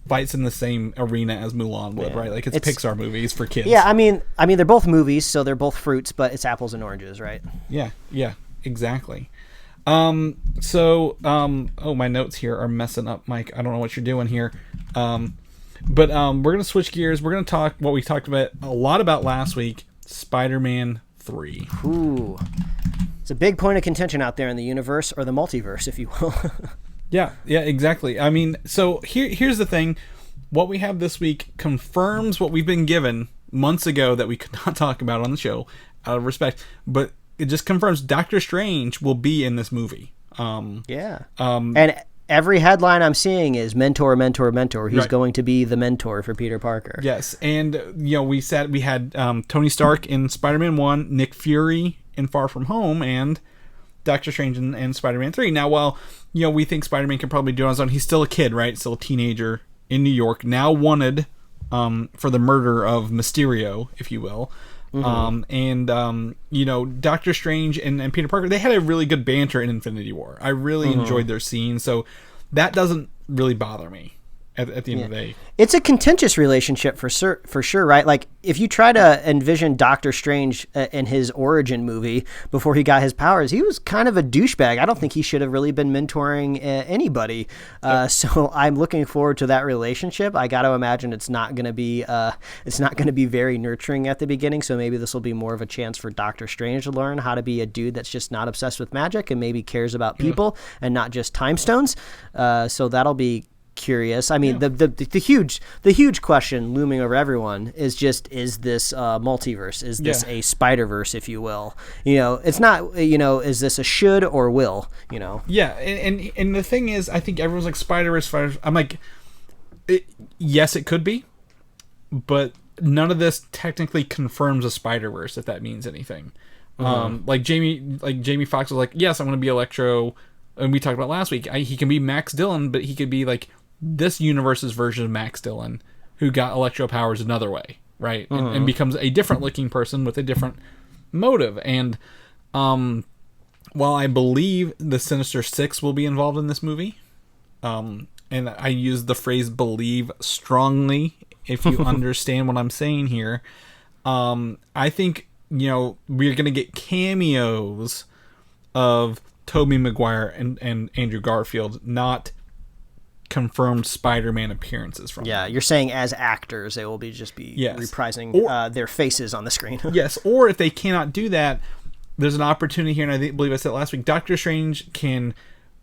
fights in the same arena as Mulan would, right? Like, it's Pixar movies for kids. Yeah, I mean they're both movies, so they're both fruits, but it's apples and oranges, right? Yeah, exactly. Oh, my notes here are messing up, Mike. I don't know what you're doing here. But we're gonna switch gears. We're gonna talk what we talked about a lot about last week: Spider-Man 3. Ooh, it's a big point of contention out there in the universe, or the multiverse, if you will. Yeah, exactly. I mean, so here's the thing. What we have this week confirms what we've been given months ago that we could not talk about on the show, out of respect. But it just confirms Doctor Strange will be in this movie. And every headline I'm seeing is mentor, mentor, mentor. He's Right. going to be the mentor for Peter Parker. Yes, and we had Tony Stark in Spider-Man 1, Nick Fury in Far From Home, and Doctor Strange in Spider-Man 3. Now, while we think Spider-Man can probably do it on his own, he's still a kid, right? Still a teenager in New York, now wanted for the murder of Mysterio, if you will. Doctor Strange and Peter Parker, they had a really good banter in Infinity War. I really enjoyed their scene, so that doesn't really bother me at the end of the day. It's a contentious relationship for sure, right? Like, if you try to envision Doctor Strange in his origin movie before he got his powers, he was kind of a douchebag. I don't think he should have really been mentoring anybody. So I'm looking forward to that relationship. I got to imagine it's not going to be very nurturing at the beginning. So maybe this will be more of a chance for Doctor Strange to learn how to be a dude that's just not obsessed with magic and maybe cares about people and not just time stones. So that'll be curious. I mean, the huge question looming over everyone is this multiverse? Is this a Spider-Verse, if you will? It's not, is this a should or will, Yeah, and the thing is, I think everyone's like Spider-Verse. I'm like, yes, it could be, but none of this technically confirms a Spider-Verse, if that means anything. Like Jamie Foxx was like, yes, I'm going to be Electro, and we talked about last week. He can be Max Dillon, but he could be like this universe's version of Max Dillon, who got Electro powers another way, right? And becomes a different looking person with a different motive. And while I believe the Sinister Six will be involved in this movie, and I use the phrase "believe" strongly, if you understand what I'm saying here, I think we're going to get cameos of Tobey Maguire and Andrew Garfield, not confirmed Spider-Man appearances from them. Yeah, you're saying as actors they will be reprising their faces on the screen. Yes, or if they cannot do that, there's an opportunity here, and I believe I said it last week, Doctor Strange can,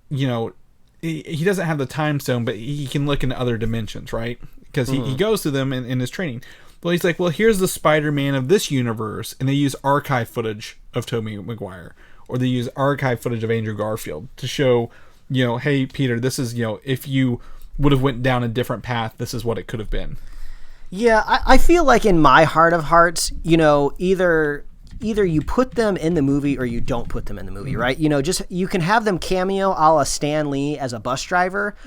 he doesn't have the time stone, but he can look into other dimensions, right? Because he goes to them in his training. Well, he's like, well, here's the Spider-Man of this universe, and they use archive footage of Tobey Maguire, or they use archive footage of Andrew Garfield to show, hey, Peter, this is, if you would have went down a different path, this is what it could have been. Yeah, I feel like in my heart of hearts, either you put them in the movie or you don't put them in the movie, right? Just you can have them cameo a la Stan Lee as a bus driver,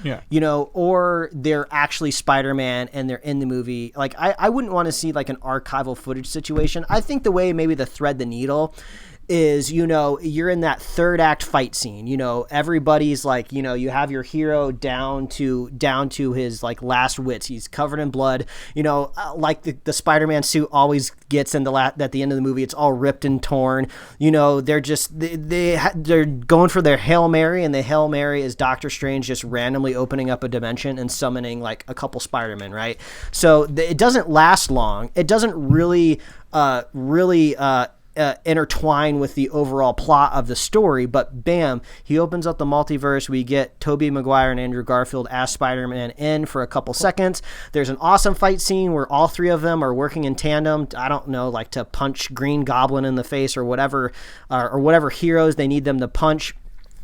or they're actually Spider-Man and they're in the movie. Like, I wouldn't want to see like an archival footage situation. I think the way maybe to thread the needle is, you're in that third act fight scene, everybody's like, you have your hero down to his like last wits. He's covered in blood, like the Spider-Man suit always gets at the end of the movie. It's all ripped and torn. They're going for their Hail Mary, and the Hail Mary is Doctor Strange just randomly opening up a dimension and summoning like a couple Spider-Men, right? So it doesn't last long. It doesn't really intertwine with the overall plot of the story, but bam, he opens up the multiverse. We get Tobey Maguire and Andrew Garfield as Spider-Man in for a couple seconds. There's an awesome fight scene where all three of them are working in tandem. I don't know, like to punch Green Goblin in the face or whatever heroes they need them to punch.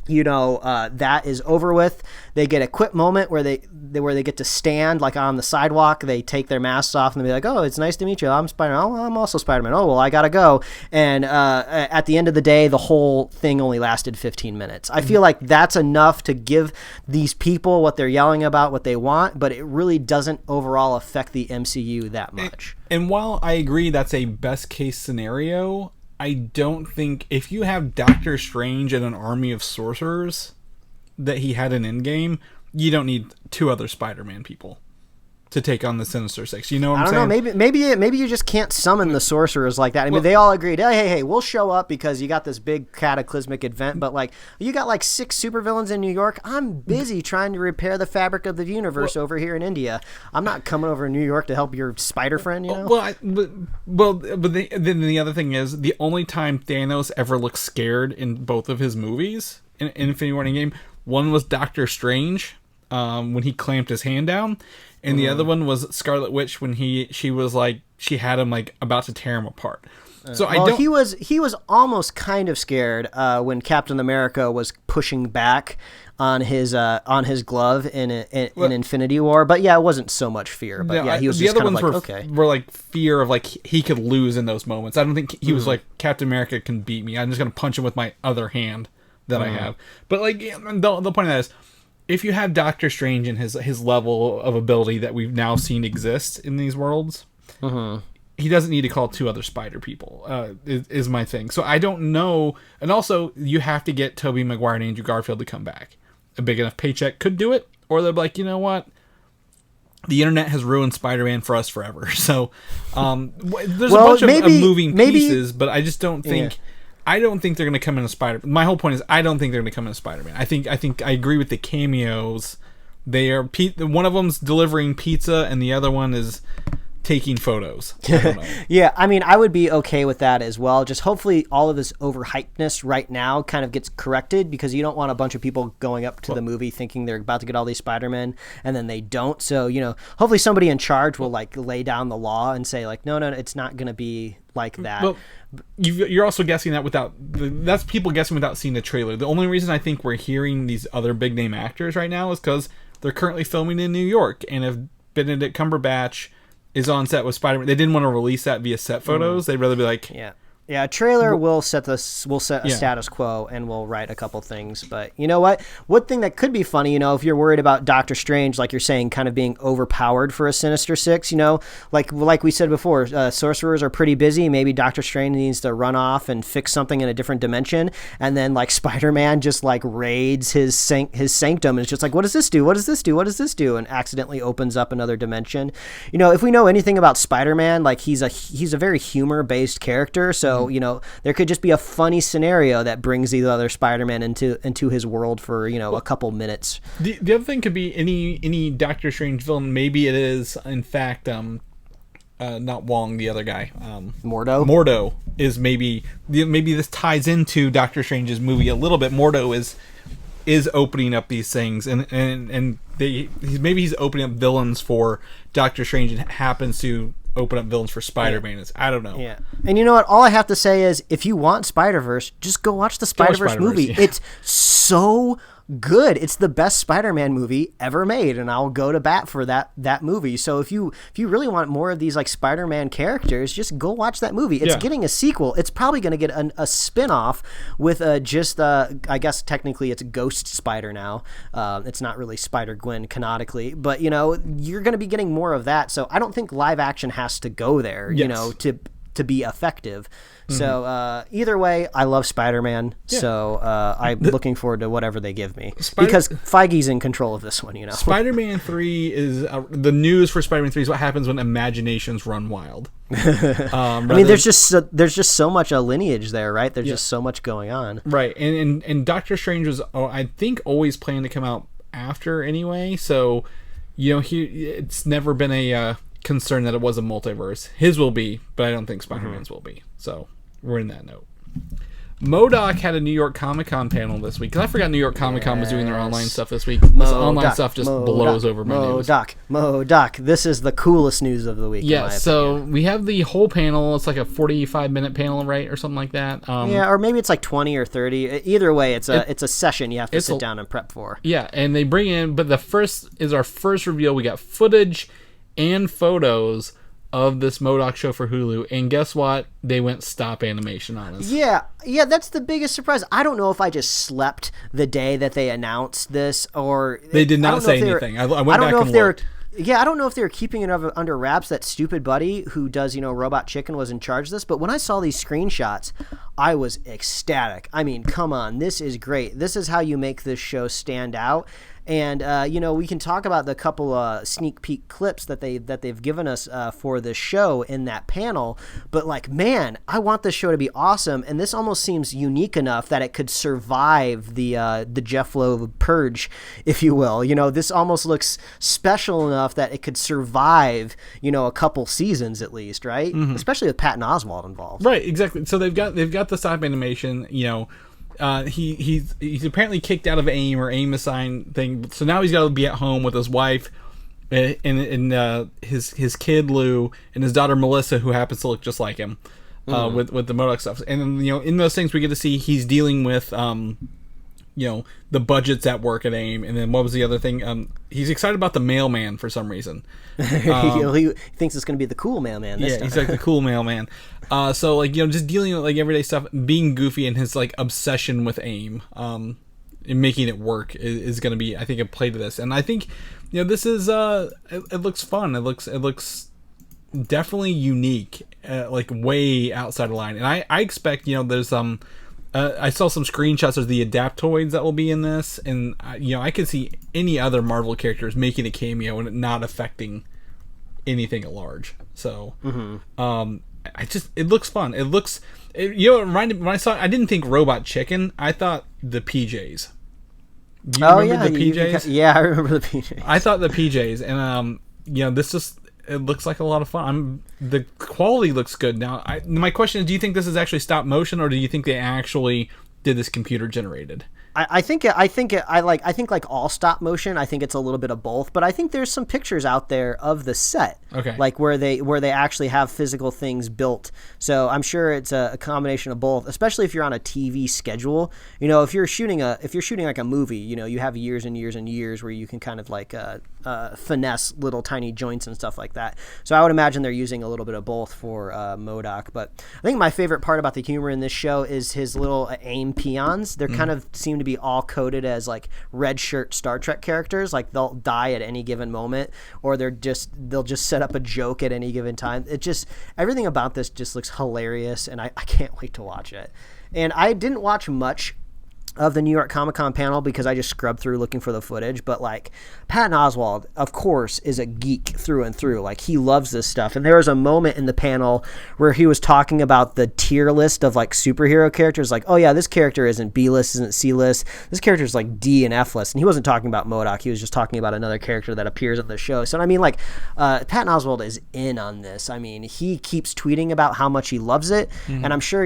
That is over with. They get a quick moment where they get to stand like on the sidewalk. They take their masks off and they be like, "Oh, it's nice to meet you. I'm Spider-Man. Oh, I'm also Spider-Man. Oh, well, I gotta go." And at the end of the day, the whole thing only lasted 15 minutes. I feel like that's enough to give these people what they're yelling about, what they want, but it really doesn't overall affect the MCU that much. And while I agree that's a best case scenario, I don't think if you have Doctor Strange and an army of sorcerers that he had in Endgame, you don't need two other Spider-Man people to take on the Sinister Six. You know what I'm saying? I don't know. Maybe you just can't summon the sorcerers like that. I mean, they all agreed, hey, we'll show up because you got this big cataclysmic event, but like you got like 6 supervillains in New York. I'm busy trying to repair the fabric of the universe over here in India. I'm not coming over to New York to help your spider friend, Then the other thing is, the only time Thanos ever looked scared in both of his movies, in Infinity War and Endgame, one was Doctor Strange, when he clamped his hand down, and the other one was Scarlet Witch when she was like she had him like about to tear him apart. So he was almost kind of scared when Captain America was pushing back on his glove in Infinity War, but yeah, it wasn't so much fear. But he was just kind of like, okay. Were like fear of like he could lose in those moments. I don't think he was like Captain America can beat me. I'm just gonna punch him with my other hand that I have. But like the point of that is, if you have Doctor Strange and his level of ability that we've now seen exist in these worlds. He doesn't need to call 2 other spider people, is my thing. So I don't know. And also, you have to get Tobey Maguire and Andrew Garfield to come back. A big enough paycheck could do it. Or they're like, you know what? The internet has ruined Spider-Man for us forever. So there's a bunch of moving pieces, but I just don't think... Yeah. I don't think they're going to come in as Spider-Man. My whole point is I don't think they're going to come in as Spider-Man. I think I agree with the cameos. They are... One of them's delivering pizza, and the other one is... taking photos. I don't know. Yeah, I mean, I would be okay with that as well. Just hopefully all of this overhypeness right now kind of gets corrected, because you don't want a bunch of people going up to the movie thinking they're about to get all these Spider-Men and then they don't. So, hopefully somebody in charge will like lay down the law and say like, no, it's not going to be like that. Well, you're also guessing that that's people guessing without seeing the trailer. The only reason I think we're hearing these other big name actors right now is because they're currently filming in New York, and if Benedict Cumberbatch is on set with Spider-Man, they didn't want to release that via set photos. They'd rather be like, yeah, a trailer will set a status quo, and we'll write a couple things. But you know what? One thing that could be funny, if you're worried about Doctor Strange, like you're saying, kind of being overpowered for a Sinister Six, like we said before, sorcerers are pretty busy. Maybe Doctor Strange needs to run off and fix something in a different dimension, and then like Spider-Man just like raids his sanctum and is just like, what does this do? What does this do? What does this do? And accidentally opens up another dimension. If we know anything about Spider-Man, like he's a very humor-based character, so there could just be a funny scenario that brings the other Spider-Man into his world for a couple minutes. The other thing could be any Doctor Strange villain. Maybe it is in fact not Wong, the other guy. M.O.D.O.K. M.O.D.O.K is maybe this ties into Doctor Strange's movie a little bit. M.O.D.O.K is opening up these things, and he's opening up villains for Doctor Strange, and happens to open up villains for Spider-Man. Yeah. I don't know. Yeah. And you know what? All I have to say is, if you want Spider-Verse, just go watch the Spider-Verse movie. Yeah. It's so good. It's the best Spider-Man movie ever made, and I'll go to bat for that movie. So if you really want more of these like Spider-Man characters, just go watch that movie. It's getting a sequel. It's probably going to get a spin-off with I guess technically it's Ghost Spider now. It's not really Spider-Gwen canonically, but you're going to be getting more of that. So I don't think live action has to go there, to be effective. So either way, I love Spider-Man. Yeah. So I'm looking forward to whatever they give me, because Feige's in control of this one. Spider-Man 3 is the news for Spider-Man 3 is what happens when imaginations run wild. I mean, there's just so much lineage there, right? There's just so much going on, right? And Doctor Strange was, I think, always planning to come out after anyway. So it's never been a concern that it was a multiverse. His will be, but I don't think Spider-Man's will be. So we're in that note. M.O.D.O.K had a New York Comic-Con panel this week, because I forgot New York Comic-Con was doing their online stuff this week. This online stuff just blows over my news. M.O.D.O.K. This is the coolest news of the week. Yeah, so we have the whole panel. It's like a 45-minute panel, right, or something like that. Or maybe it's like 20 or 30. Either way, it's a session you have to sit down and prep for. Yeah, and they bring in, but our first reveal. We got footage and photos of this M.O.D.O.K show for Hulu, and guess what? They went stop animation on us. Yeah, that's the biggest surprise. I don't know if I just slept the day that they announced this, or they did not say anything. I went back and looked. Yeah, I don't know if they were keeping it under wraps. That stupid buddy who does, Robot Chicken was in charge of this. But when I saw these screenshots, I was ecstatic. I mean, come on, this is great. This is how you make this show stand out. And we can talk about the couple sneak peek clips that they've given us for this show in that panel. But like, man, I want this show to be awesome, and this almost seems unique enough that it could survive the Jeff Loeb purge, if you will. This almost looks special enough that it could survive, a couple seasons at least, right? Mm-hmm. Especially with Patton Oswalt involved. Right, exactly. So they've got the stop animation, he's apparently kicked out of AIM or AIM assigned thing. So now he's got to be at home with his wife and his kid Lou and his daughter Melissa, who happens to look just like him, with the M.O.D.O.K stuff. And in those things we get to see he's dealing with the budgets at work at AIM. And then what was the other thing? He's excited about the mailman for some reason. He thinks it's going to be the cool mailman this time. He's like the cool mailman. So just dealing with like everyday stuff, being goofy, and his like obsession with AIM, and making it work is going to be, I think, a play to this. And I think this is it looks fun. It looks definitely unique, like way outside the line. And I expect there's I saw some screenshots of the adaptoids that will be in this, and I could see any other Marvel characters making a cameo and it not affecting anything at large. So, it looks fun. It looks, when I saw it, I didn't think Robot Chicken. I thought the PJs. Do you remember the PJs? Yeah, I remember the PJs. I thought the PJs, and this just. It looks like a lot of fun. The quality looks good. Now, my question is, do you think this is actually stop motion, or do you think they actually did this computer generated? I think like all stop motion. I think it's a little bit of both, but I think there's some pictures out there of the set, like where they actually have physical things built. So I'm sure it's a combination of both. Especially if you're on a TV schedule, if you're shooting like a movie, you have years and years and years where you can kind of like finesse little tiny joints and stuff like that. So I would imagine they're using a little bit of both for M.O.D.O.K. But I think my favorite part about the humor in this show is his little AIM peons. They're kind of seem to be all coded as like red shirt Star Trek characters. Like they'll die at any given moment, or they'll just set up a joke at any given time. Everything about this just looks hilarious, and I can't wait to watch it. And I didn't watch much of the New York Comic-Con panel because I just scrubbed through looking for the footage, but like Patton Oswalt, of course, is a geek through and through. Like he loves this stuff. And there was a moment in the panel where he was talking about the tier list of like superhero characters, like, oh yeah, this character isn't B-list, isn't C-list, this character is like D and F-list. And he wasn't talking about M.O.D.O.K, he was just talking about another character that appears on the show. So I mean, like Patton Oswalt is in on this. I mean, he keeps tweeting about how much he loves it, and I'm sure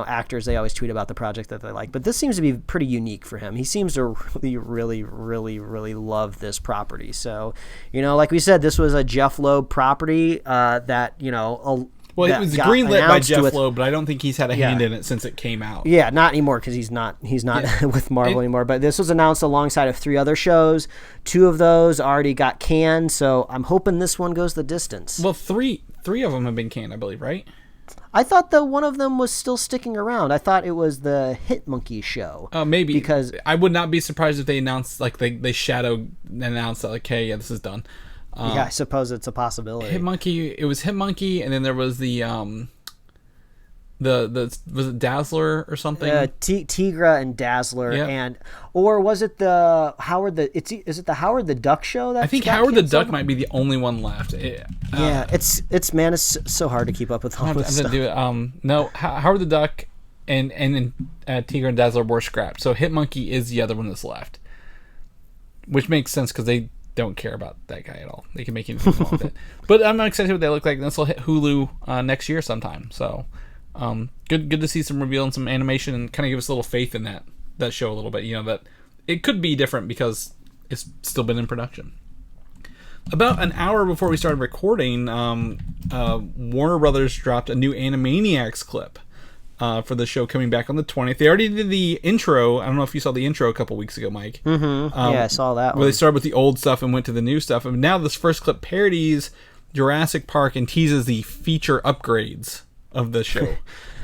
actors, they always tweet about the project that they like, but this seems to be pretty unique for him. He seems to really, really, really, really love this property. So, like we said, this was a Jeff Loeb property that, it was greenlit by Jeff Loeb, but I don't think he's had a hand in it since it came out. Yeah, not anymore because he's not with Marvel anymore. But this was announced alongside of 3 other shows. 2 of those already got canned, so I'm hoping this one goes the distance. Well, three of them have been canned, I believe, right? I thought that one of them was still sticking around. I thought it was the Hit Monkey show. Maybe. Because I would not be surprised if they announced, like, they shadow announced that, like, hey, yeah, this is done. I suppose it's a possibility. Hit Monkey, it was Hit Monkey, and then there was the was it Dazzler or something? Tigra and Dazzler, or was it the is it the Howard the Duck show? I think Howard the Duck might be the only one left. It's so hard to keep up with all this stuff. Do it. No, Howard the Duck and Tigra and Dazzler were scrapped. So Hit Monkey is the other one that's left, which makes sense because they don't care about that guy at all. They can make anything they want with it. But I'm excited what they look like. This will hit Hulu next year sometime. So. Good to see some reveal and some animation and kind of give us a little faith in that show a little bit. That it could be different because it's still been in production. About an hour before we started recording, Warner Brothers dropped a new Animaniacs clip for the show coming back on the 20th. They already did the intro. I don't know if you saw the intro a couple weeks ago, Mike. Mm-hmm. I saw that one. Where they started with the old stuff and went to the new stuff. And now this first clip parodies Jurassic Park and teases the feature upgrades of the show.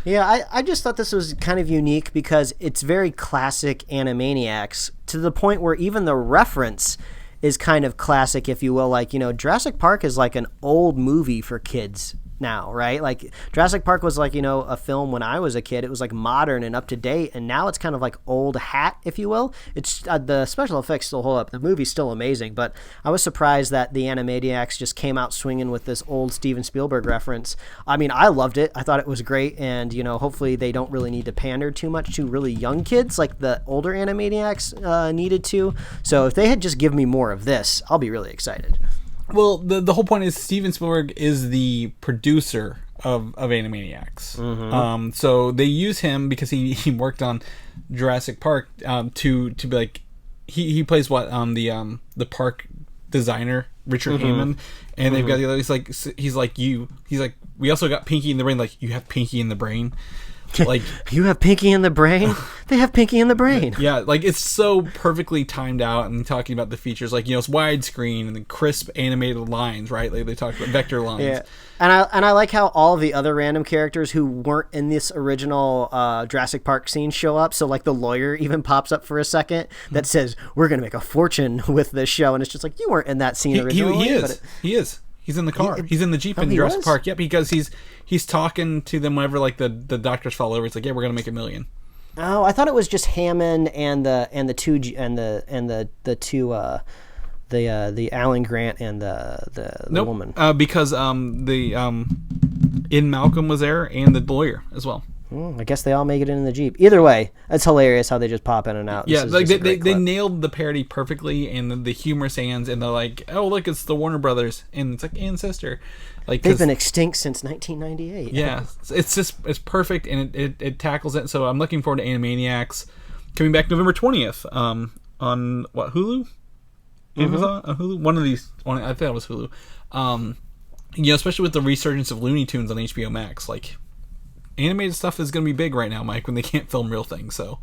I just thought this was kind of unique because it's very classic Animaniacs to the point where even the reference is kind of classic, if you will. Like, Jurassic Park is like an old movie for kids now, right? Like Jurassic Park was like, a film when I was a kid. It was like modern and up to date, and now it's kind of like old hat, if you will. It's the special effects still hold up. The movie's still amazing, but I was surprised that the Animaniacs just came out swinging with this old Steven Spielberg reference. I mean, I loved it. I thought it was great, and hopefully they don't really need to pander too much to really young kids like the older Animaniacs needed to. So if they had just given me more of this, I'll be really excited. Well, the whole point is Steven Spielberg is the producer of Animaniacs. So they use him because he worked on Jurassic Park to be like he plays the park designer Richard Hammond, and they've got the other. He's like we also got Pinky in the Brain. Like, you have Pinky in the Brain. Like, you have Pinky in the Brain? They have Pinky in the Brain. Yeah, like, it's so perfectly timed out, and talking about the features, like, it's widescreen and the crisp animated lines, right? Like, they talk about vector lines. Yeah. And I like how all of the other random characters who weren't in this original Jurassic Park scene show up. So, like, the lawyer even pops up for a second that says, we're going to make a fortune with this show. And it's just like, you weren't in that scene originally. He is. He's in the car. He's in the Jeep in Jurassic Park. Yep, because he's talking to them whenever, like, the doctors fall over. It's like, yeah, we're gonna make $1 million. Oh, I thought it was just Hammond and the Alan Grant and the woman. Because in Malcolm was there, and the lawyer as well. I guess they all make it in the Jeep. Either way, it's hilarious how they just pop in and out. Yeah, like they nailed the parody perfectly, and the humorous hands, and they're like, oh, look, it's the Warner Brothers, and it's like ancestor. Like, they've been extinct since 1998. Yeah, it's perfect, and it tackles it. So I'm looking forward to Animaniacs coming back November 20th. On what, Hulu? Amazon? Hulu? One of these. I think it was Hulu. Especially with the resurgence of Looney Tunes on HBO Max, like. Animated stuff is going to be big right now, Mike, when they can't film real things, so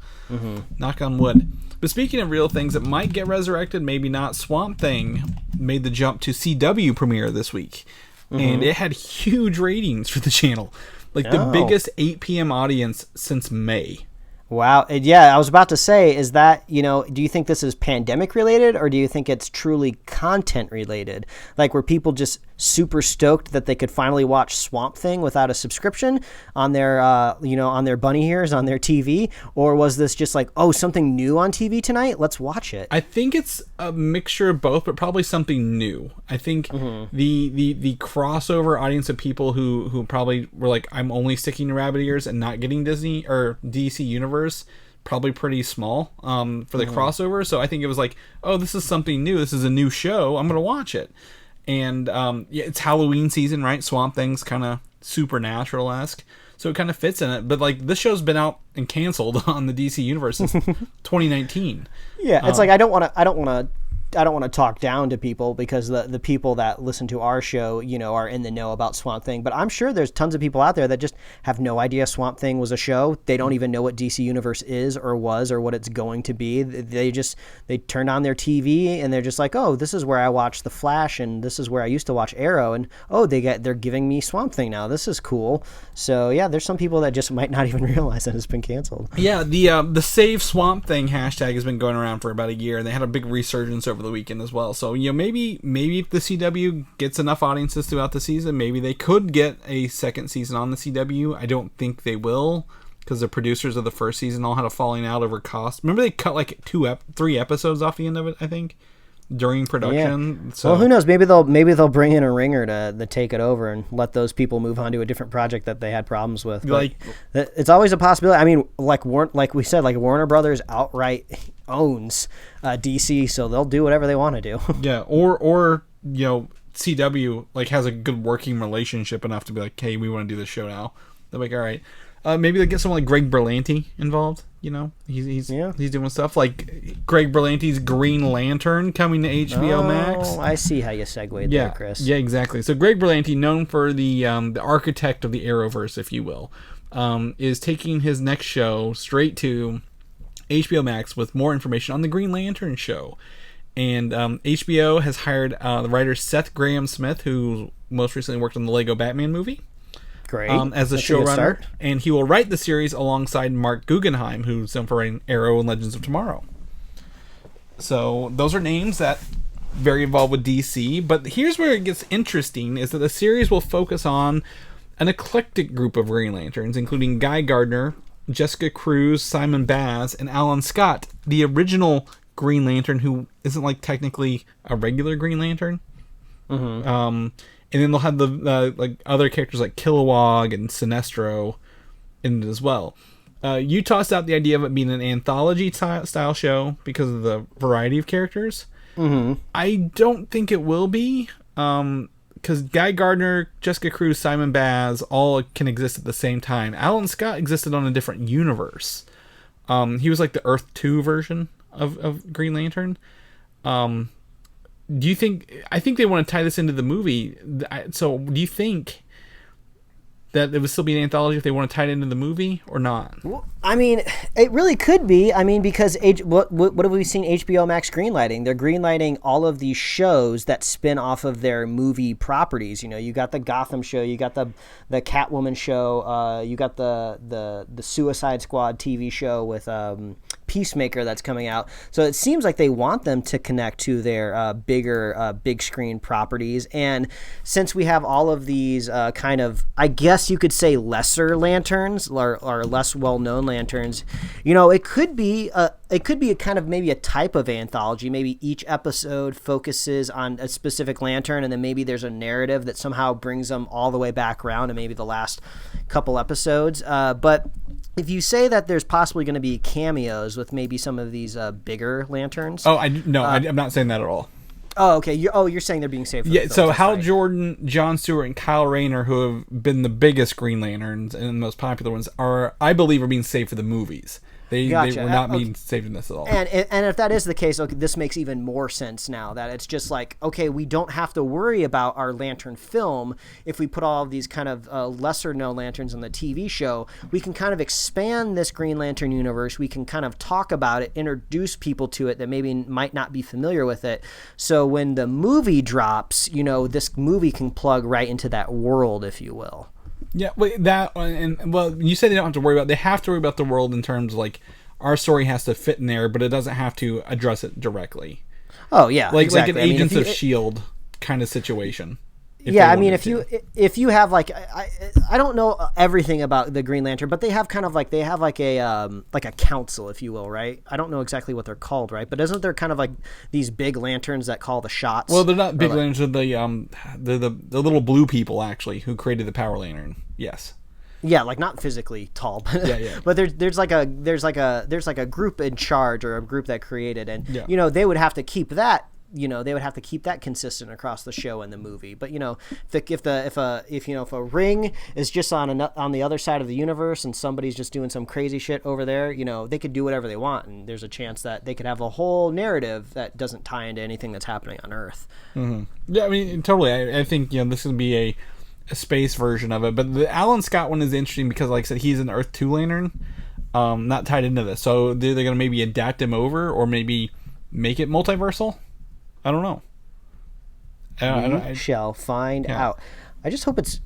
knock on wood. But speaking of real things that might get resurrected, maybe not, Swamp Thing made the jump to CW premiere this week, and it had huge ratings for the channel, like the biggest 8 p.m. audience since May. Wow. Yeah, I was about to say, is that, do you think this is pandemic related, or do you think it's truly content related? Like, were people just super stoked that they could finally watch Swamp Thing without a subscription on their, on their bunny ears, on their TV? Or was this just like, oh, something new on TV tonight? Let's watch it. I think it's a mixture of both, but probably something new. I think the crossover audience of people who probably were like, I'm only sticking to rabbit ears and not getting Disney or DC Universe, probably pretty small for the crossover. So I think it was like, oh, this is something new. This is a new show. I'm going to watch it. And it's Halloween season, right? Swamp Thing's kind of supernatural-esque. So it kind of fits in it. But like, this show's been out and canceled on the DC Universe since 2019. Yeah, it's like, I don't want to talk down to people, because the people that listen to our show, are in the know about Swamp Thing. But I'm sure there's tons of people out there that just have no idea Swamp Thing was a show. They don't even know what DC Universe is or was or what it's going to be. They turn on their TV and they're just like, oh, this is where I watch The Flash, and this is where I used to watch Arrow, and they're giving me Swamp Thing now. This is cool. So yeah, there's some people that just might not even realize that it's been canceled. Yeah, the Save Swamp Thing hashtag has been going around for about a year, and they had a big resurgence over the weekend as well. So maybe if the CW gets enough audiences throughout the season, maybe they could get a second season on the CW. I don't think they will, because the producers of the first season all had a falling out over cost. Remember, they cut like 3 episodes off the end of it, I think, during production. Yeah. So, well, who knows? Maybe they'll bring in a ringer to take it over and let those people move on to a different project that they had problems with. But it's always a possibility. I mean, like we said, like, Warner Brothers outright owns DC, so they'll do whatever they want to do. Yeah, or CW like has a good working relationship enough to be like, hey, we want to do this show now. They're like, all right. Maybe they get someone like Greg Berlanti involved. He's doing stuff like Greg Berlanti's Green Lantern coming to HBO Max. Oh, I see how you segued there, Chris. Yeah, exactly. So Greg Berlanti, known for the architect of the Arrowverse, if you will, is taking his next show straight to HBO Max with more information on the Green Lantern show. And HBO has hired the writer Seth Grahame-Smith, who most recently worked on the Lego Batman movie. Great. As a showrunner, and he will write the series alongside Mark Guggenheim, who's known for writing Arrow and Legends of Tomorrow. So those are names that very involved with DC. But here's where it gets interesting: is that the series will focus on an eclectic group of Green Lanterns, including Guy Gardner, Jessica Cruz, Simon Baz, and Alan Scott, the original Green Lantern, who isn't like technically a regular Green Lantern. And then they'll have the like other characters like Kilowog and Sinestro in it as well. You tossed out the idea of it being an anthology style show because of the variety of characters. I don't think it will be, because because Guy Gardner, Jessica Cruz, Simon Baz all can exist at the same time. Alan Scott existed on a different universe. He was like the Earth 2 version of Green Lantern. Do you think... I think they want to tie this into the movie. So do you think that it would still be an anthology if they want to tie it into the movie or not? Well, I mean, it really could be. I mean, because what have we seen HBO Max greenlighting? They're greenlighting all of these shows that spin off of their movie properties. You know, you got the Gotham show, you got the Catwoman show, you got the Suicide Squad TV show with Peacemaker that's coming out. So it seems like they want them to connect to their big screen properties. And since we have all of these kind of, I guess you could say, lesser lanterns or less well-known lanterns, you know, it could be a kind of maybe a type of anthology. Maybe each episode focuses on a specific lantern, and then maybe there's a narrative that somehow brings them all the way back around to maybe the last couple episodes. But if you say that there's possibly going to be cameos with maybe some of these bigger lanterns. Oh, I'm not saying that at all. Oh, okay. You're saying they're being saved for the film. So Hal Jordan, Jon Stewart, and Kyle Rayner, who have been the biggest Green Lanterns and the most popular ones, I believe are being saved for the movies. They were not being saved in this at all. And if that is the case, okay, this makes even more sense now. That it's just like, okay, we don't have to worry about our Lantern film if we put all of these kind of lesser-known lanterns in the TV show. We can kind of expand this Green Lantern universe. We can kind of talk about it, introduce people to it that maybe might not be familiar with it. So when the movie drops, you know, this movie can plug right into that world, if you will. Yeah, you say they don't have to worry about. They have to worry about the world in terms of, like, our story has to fit in there, but it doesn't have to address it directly. Oh yeah, exactly. Like an Agents of S.H.I.E.L.D. kind of situation. Yeah, I mean, if you have like, I don't know everything about the Green Lantern, but they have kind of like a council, if you will, right? I don't know exactly what they're called, right? But isn't there kind of like these big lanterns that call the shots? Well, they're not big lanterns. They're the little blue people actually who created the Power Lantern. Yes. Yeah, like not physically tall, but yeah. But there's like a group in charge or a group that created, and you know, they would have to keep that. You know, they would have to keep that consistent across the show and the movie. But you know, if a ring is just on the other side of the universe and somebody's just doing some crazy shit over there, you know, they could do whatever they want, and there's a chance that they could have a whole narrative that doesn't tie into anything that's happening on Earth. Mm-hmm. Yeah, I mean, totally. I think, you know, this is gonna be a space version of it. But the Alan Scott one is interesting because, like I said, he's an Earth 2 Lantern, not tied into this. So they're gonna maybe adapt him over, or maybe make it multiversal. I don't know. I shall find out. I just hope it's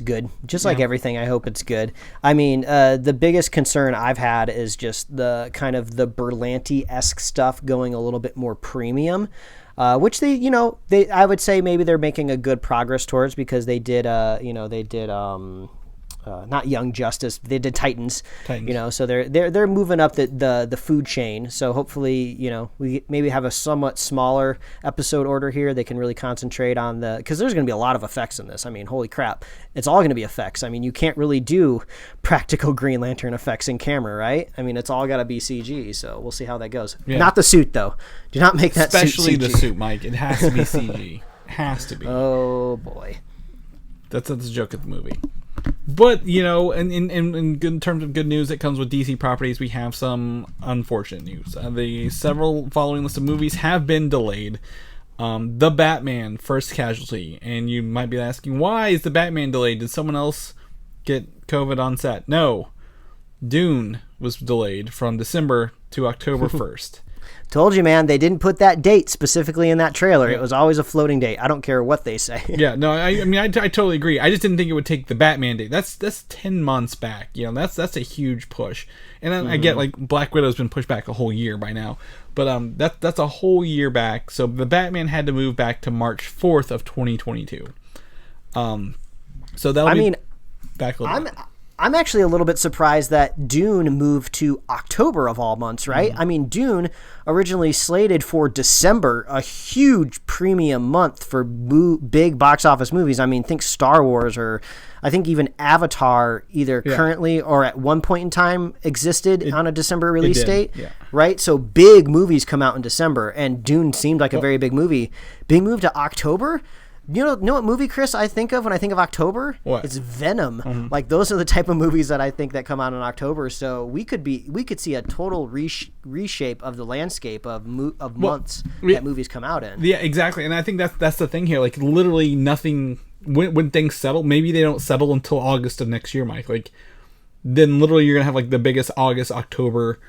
good. Just like everything, I hope it's good. I mean, the biggest concern I've had is just the kind of the Berlanti-esque stuff going a little bit more premium, which I would say maybe they're making a good progress towards, because they did not Young Justice, they did Titans. You know, so they're moving up the food chain. So hopefully, you know, we maybe have a somewhat smaller episode order here. They can really concentrate on because there's going to be a lot of effects in this. I mean, holy crap, it's all going to be effects. I mean, you can't really do practical Green Lantern effects in camera, right? I mean, it's all got to be CG. So we'll see how that goes. Yeah. Not the suit though. Do not make that especially suit CG. The suit, Mike. It has to be CG. Has to be. Oh boy, that's a joke at the movie. But, you know, in terms of good news that comes with DC properties, we have some unfortunate news. The several following list of movies have been delayed. The Batman, First Casualty. And you might be asking, why is the Batman delayed? Did someone else get COVID on set? No. Dune was delayed from December to October 1st. Told you, man. They didn't put that date specifically in that trailer. Yeah. It was always a floating date. I don't care what they say. Yeah, no, I mean, I totally agree. I just didn't think it would take the Batman date. That's 10 months back. You know, that's a huge push. And then I get, like, Black Widow's been pushed back a whole year by now. But that's a whole year back. So the Batman had to move back to March 4th of 2022. So that'll be back a little bit. I'm actually a little bit surprised that Dune moved to October of all months, right? I mean, Dune originally slated for December, a huge premium month for big box office movies. I mean, think Star Wars, or I think even Avatar either currently or at one point in time existed on a December release date, right? So big movies come out in December, and Dune seemed like a very big movie. Being moved to October, know what movie, Chris, I think of when I think of October? What? It's Venom. Mm-hmm. Like those are the type of movies that I think that come out in October. So we could see a total reshape of the landscape of months that movies come out in. Yeah, exactly. And I think that's the thing here. Like literally nothing. When things settle, maybe they don't settle until August of next year, Mike. Like then literally you're gonna have like the biggest August, October,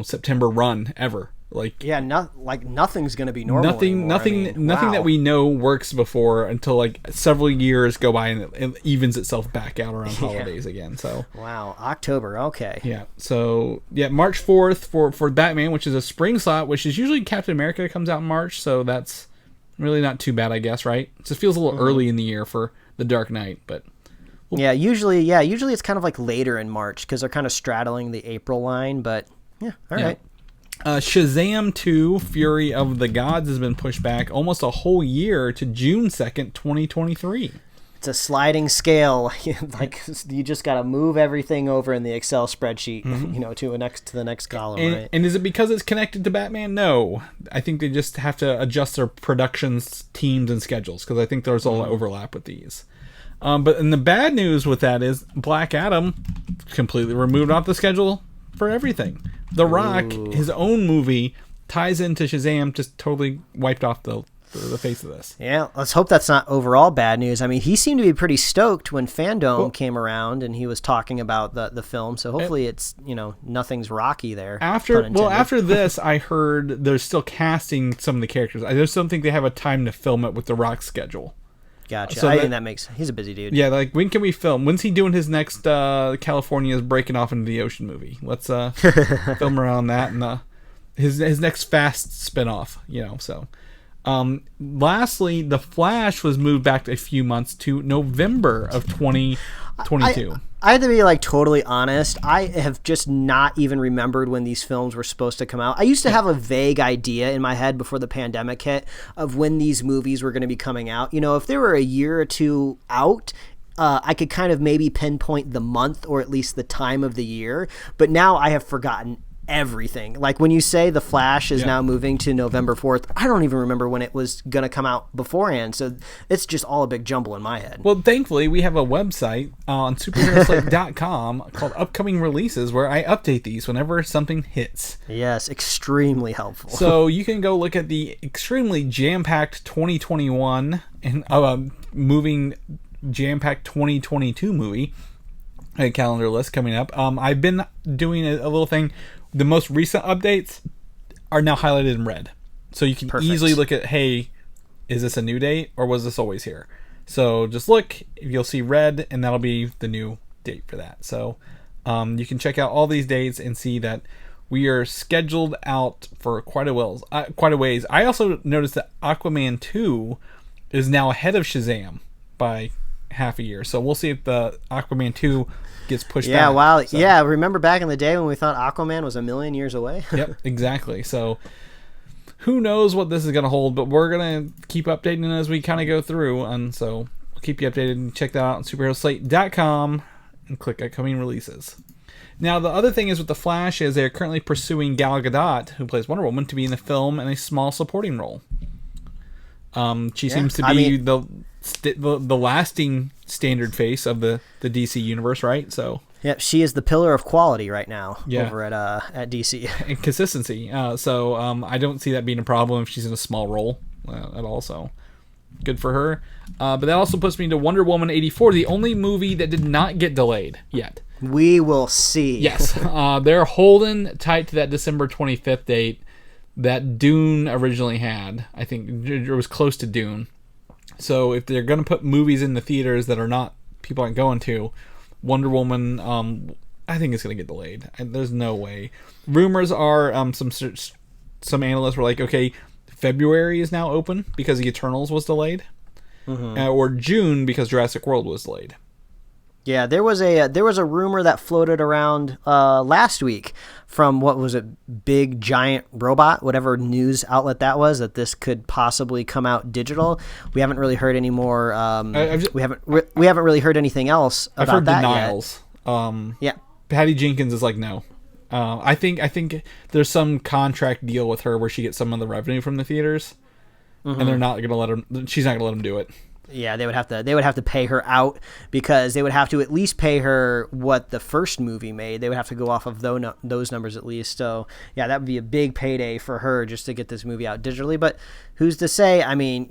September run ever. Like nothing's gonna be normal. Nothing that we know works before until like several years go by and it evens itself back out around holidays again. So wow, October, okay. Yeah. So March 4th for Batman, which is a spring slot, which is usually Captain America comes out in March, so that's really not too bad, I guess, right? It just feels a little early in the year for The Dark Knight, but usually it's kind of like later in March because they're kind of straddling the April line, but all right. Shazam 2 Fury of the Gods has been pushed back almost a whole year to June 2nd, 2023. It's a sliding scale. Like you just got to move everything over in the Excel spreadsheet, to the next column, right? And is it because it's connected to Batman? No. I think they just have to adjust their productions, teams, and schedules because I think there's a lot of overlap with these. But the bad news with that is Black Adam completely removed off the schedule for everything. The Rock, his own movie, ties into Shazam, just totally wiped off the face of this. Yeah, let's hope that's not overall bad news. I mean, he seemed to be pretty stoked when Fandom came around and he was talking about the film. So hopefully it's, nothing's rocky there. After this, I heard there's still casting some of the characters. I just don't think they have a time to film it with the Rock schedule. Gotcha. So I think he's a busy dude. Yeah, like when can we film? When's he doing his next California's breaking off into the ocean movie? Let's film around that and his next Fast spinoff. So. Lastly, The Flash was moved back a few months to November of 2022. I had to be totally honest. I have just not even remembered when these films were supposed to come out. I used to have a vague idea in my head before the pandemic hit of when these movies were going to be coming out. If they were a year or two out, I could kind of maybe pinpoint the month or at least the time of the year. But now I have forgotten everything. Like when you say The Flash is now moving to November 4th, I don't even remember when it was going to come out beforehand. So it's just all a big jumble in my head. Well, thankfully, we have a website on superheroslate.com called Upcoming Releases where I update these whenever something hits. Yes, extremely helpful. So you can go look at the extremely jam-packed 2021 and moving jam-packed 2022 movie calendar list coming up. I've been doing a little thing. The most recent updates are now highlighted in red. So you can easily look at, hey, is this a new date or was this always here? So just look, you'll see red, and that'll be the new date for that. So you can check out all these dates and see that we are scheduled out for quite a ways. I also noticed that Aquaman 2 is now ahead of Shazam by half a year. So we'll see if the Aquaman 2 gets pushed back. Yeah, wow. So. Yeah, remember back in the day when we thought Aquaman was a million years away? Yep, exactly. So who knows what this is going to hold, but we're going to keep updating it as we kind of go through. And so we'll keep you updated and check that out on superheroslate.com and click Upcoming Releases. Now, the other thing is with The Flash is they're currently pursuing Gal Gadot, who plays Wonder Woman, to be in the film in a small supporting role. She seems to be the lasting standard face of the DC universe, right? So yep, she is the pillar of quality right now over at DC and consistency. So I don't see that being a problem if she's in a small role at all. So good for her. But that also puts me into Wonder Woman 84, the only movie that did not get delayed yet. We will see. Yes, they're holding tight to that December 25th date that Dune originally had. I think it was close to Dune. So if they're going to put movies in the theaters that people aren't going to, Wonder Woman, I think it's going to get delayed. There's no way. Rumors are some analysts were like, okay, February is now open because the Eternals was delayed, or June because Jurassic World was delayed. Yeah, there was a rumor that floated around last week from what was it, Big Giant Robot, whatever news outlet that was, that this could possibly come out digital. We haven't really heard any more. We haven't really heard anything else about that. I've heard denials. Yeah, Patty Jenkins is like no. I think there's some contract deal with her where she gets some of the revenue from the theaters. and they're not going to let her. She's not going to let him do it. Yeah, they would have to pay her out, because they would have to at least pay her what the first movie made. They would have to go off of those numbers at least. So yeah, that would be a big payday for her just to get this movie out digitally. But who's to say? I mean,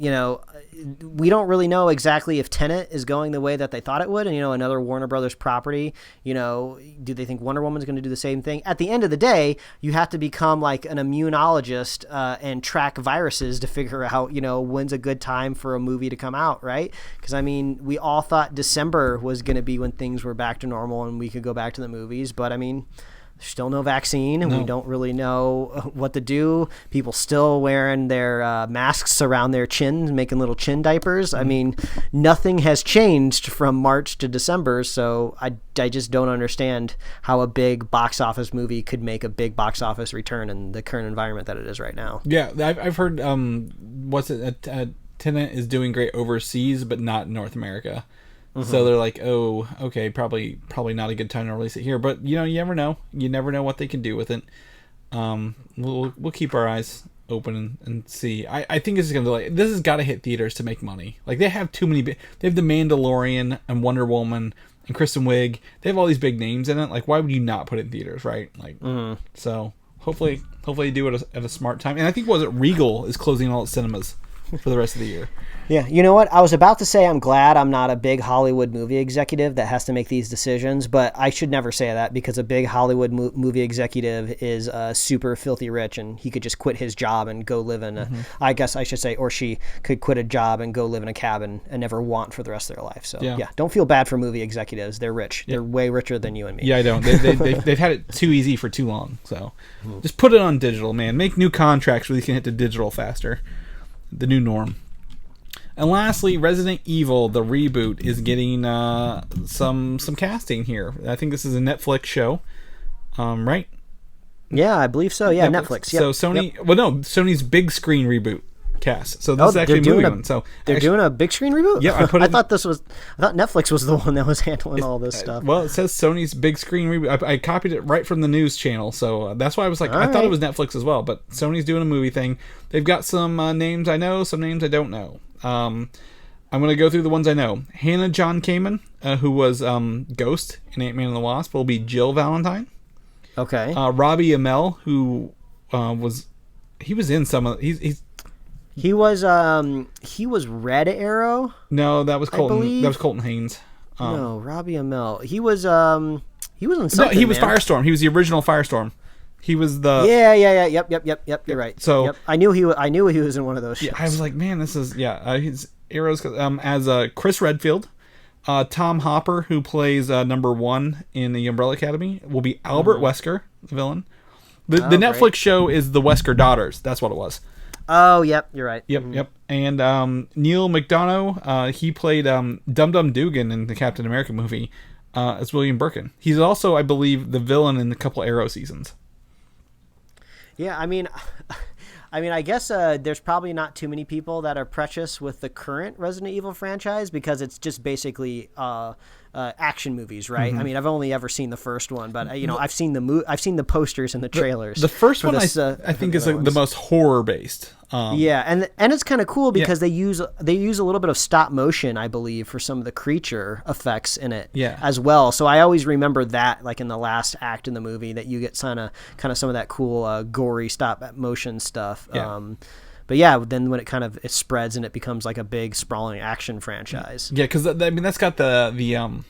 we don't really know exactly if Tenet is going the way that they thought it would, and another Warner Brothers property. Do they think Wonder Woman's going to do the same thing? At the end of the day, you have to become like an immunologist and track viruses to figure out when's a good time for a movie to come out, right? Because I mean, we all thought December was going to be when things were back to normal and we could go back to the movies, but I mean, there's still no vaccine, and we don't really know what to do. People still wearing their masks around their chin, making little chin diapers. I mean, nothing has changed from March to December, so I just don't understand how a big box office movie could make a big box office return in the current environment that it is right now. Yeah, I've heard, Tenet is doing great overseas, but not in North America. So they're like, oh, okay, probably not a good time to release it here. But you never know. You never know what they can do with it. We'll keep our eyes open and see. I think this is gonna this has got to hit theaters to make money. Like, they have too many. They have The Mandalorian and Wonder Woman and Kristen Wiig. They have all these big names in it. Like, why would you not put it in theaters, right? Like, so hopefully you do it at a smart time. And I think Regal is closing all its cinemas for the rest of the year. Yeah, you know what? I was about to say I'm glad I'm not a big Hollywood movie executive that has to make these decisions, but I should never say that, because a big Hollywood movie executive is super filthy rich, and he could just quit his job and go live in I guess I should say, or she could quit a job and go live in a cabin and never want for the rest of their life. So yeah, don't feel bad for movie executives. They're rich. They're way richer than you and me. Yeah, I don't. They've had it too easy for too long. So just put it on digital, man. Make new contracts where you can hit the digital faster. The new norm. And lastly, Resident Evil, the reboot, is getting some casting here. I think this is a Netflix show, right? Yeah, I believe so. Yeah, Netflix. So Sony, Sony's big screen reboot cast. So this is actually a movie one. So they're doing a big screen reboot. Yeah, I thought Netflix was the one that was handling all this stuff. Well, it says Sony's big screen reboot. I copied it right from the news channel, so that's why I was like, I thought it was Netflix as well. But Sony's doing a movie thing. They've got some names I know, some names I don't know. I'm going to go through the ones I know. Hannah John Kamen, who was Ghost in Ant-Man and the Wasp, will be Jill Valentine. Okay. Robbie Amell, who was in some of he was Red Arrow. No, that was Colton. That was Colton Haynes. No, Robbie Amell. He was in something. No, he was Firestorm. He was the original Firestorm. He was the Yep. You're right. So I knew he was in one of those shows. Yeah, I was like, man, this is his Arrows as Chris Redfield, Tom Hopper, who plays number 1 in the Umbrella Academy, will be Albert Wesker, the villain. The Netflix show is the Wesker Daughters. That's what it was. Oh, yep, you're right. Yep. And Neil McDonough, he played Dum Dum Dugan in the Captain America movie as William Birkin. He's also, I believe, the villain in a couple Arrow seasons. Yeah, I mean, I guess there's probably not too many people that are precious with the current Resident Evil franchise, because it's just basically action movies, right? I mean, I've only ever seen the first one, but I've seen the posters and the trailers. The first one, I think, is the most horror based. Yeah, and it's kind of cool because they use a little bit of stop motion, I believe, for some of the creature effects in it as well. So I always remember that, like in the last act in the movie, that you get kind of some of that cool gory stop motion stuff. Yeah. But yeah, then when it spreads and it becomes like a big sprawling action franchise. Yeah, because that's got the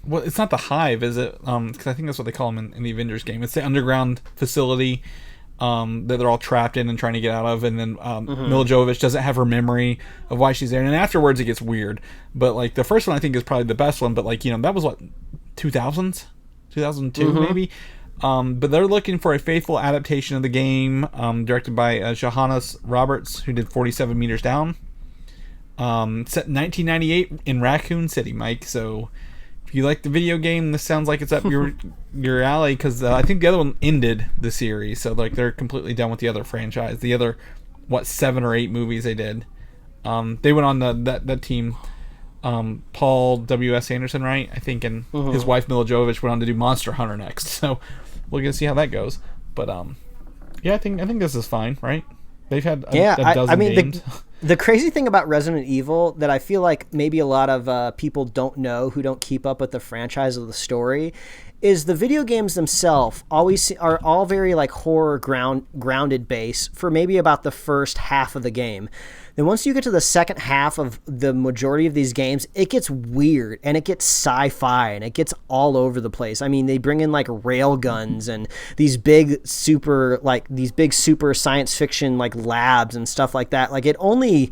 well, it's not the Hive, is it? Because I think that's what they call them in the Avengers game. It's the underground facility that they're all trapped in and trying to get out of, and then Mila Jovovich doesn't have her memory of why she's there, and afterwards it gets weird. But like the first one, I think, is probably the best one. But like that was what 2002 maybe. But they're looking for a faithful adaptation of the game, directed by Johannes Roberts, who did 47 Meters Down. Set in 1998 in Raccoon City, Mike. So if you like the video game, this sounds like it's up your alley, because I think the other one ended the series, so like they're completely done with the other franchise. The other 7 or 8 movies they did. They went on that team. Paul W.S. Anderson, right? I think, and his wife Mila Jovovich went on to do Monster Hunter next. So we're gonna see how that goes. But yeah, I think this is fine, right? They've had a dozen games. The crazy thing about Resident Evil that I feel like maybe a lot of people don't know who don't keep up with the franchise of the story is the video games themselves are all very like horror grounded base for maybe about the first half of the game. Then once you get to the second half of the majority of these games, it gets weird and it gets sci-fi and it gets all over the place. I mean, they bring in like rail guns and these big super science fiction like labs and stuff like that. Like it only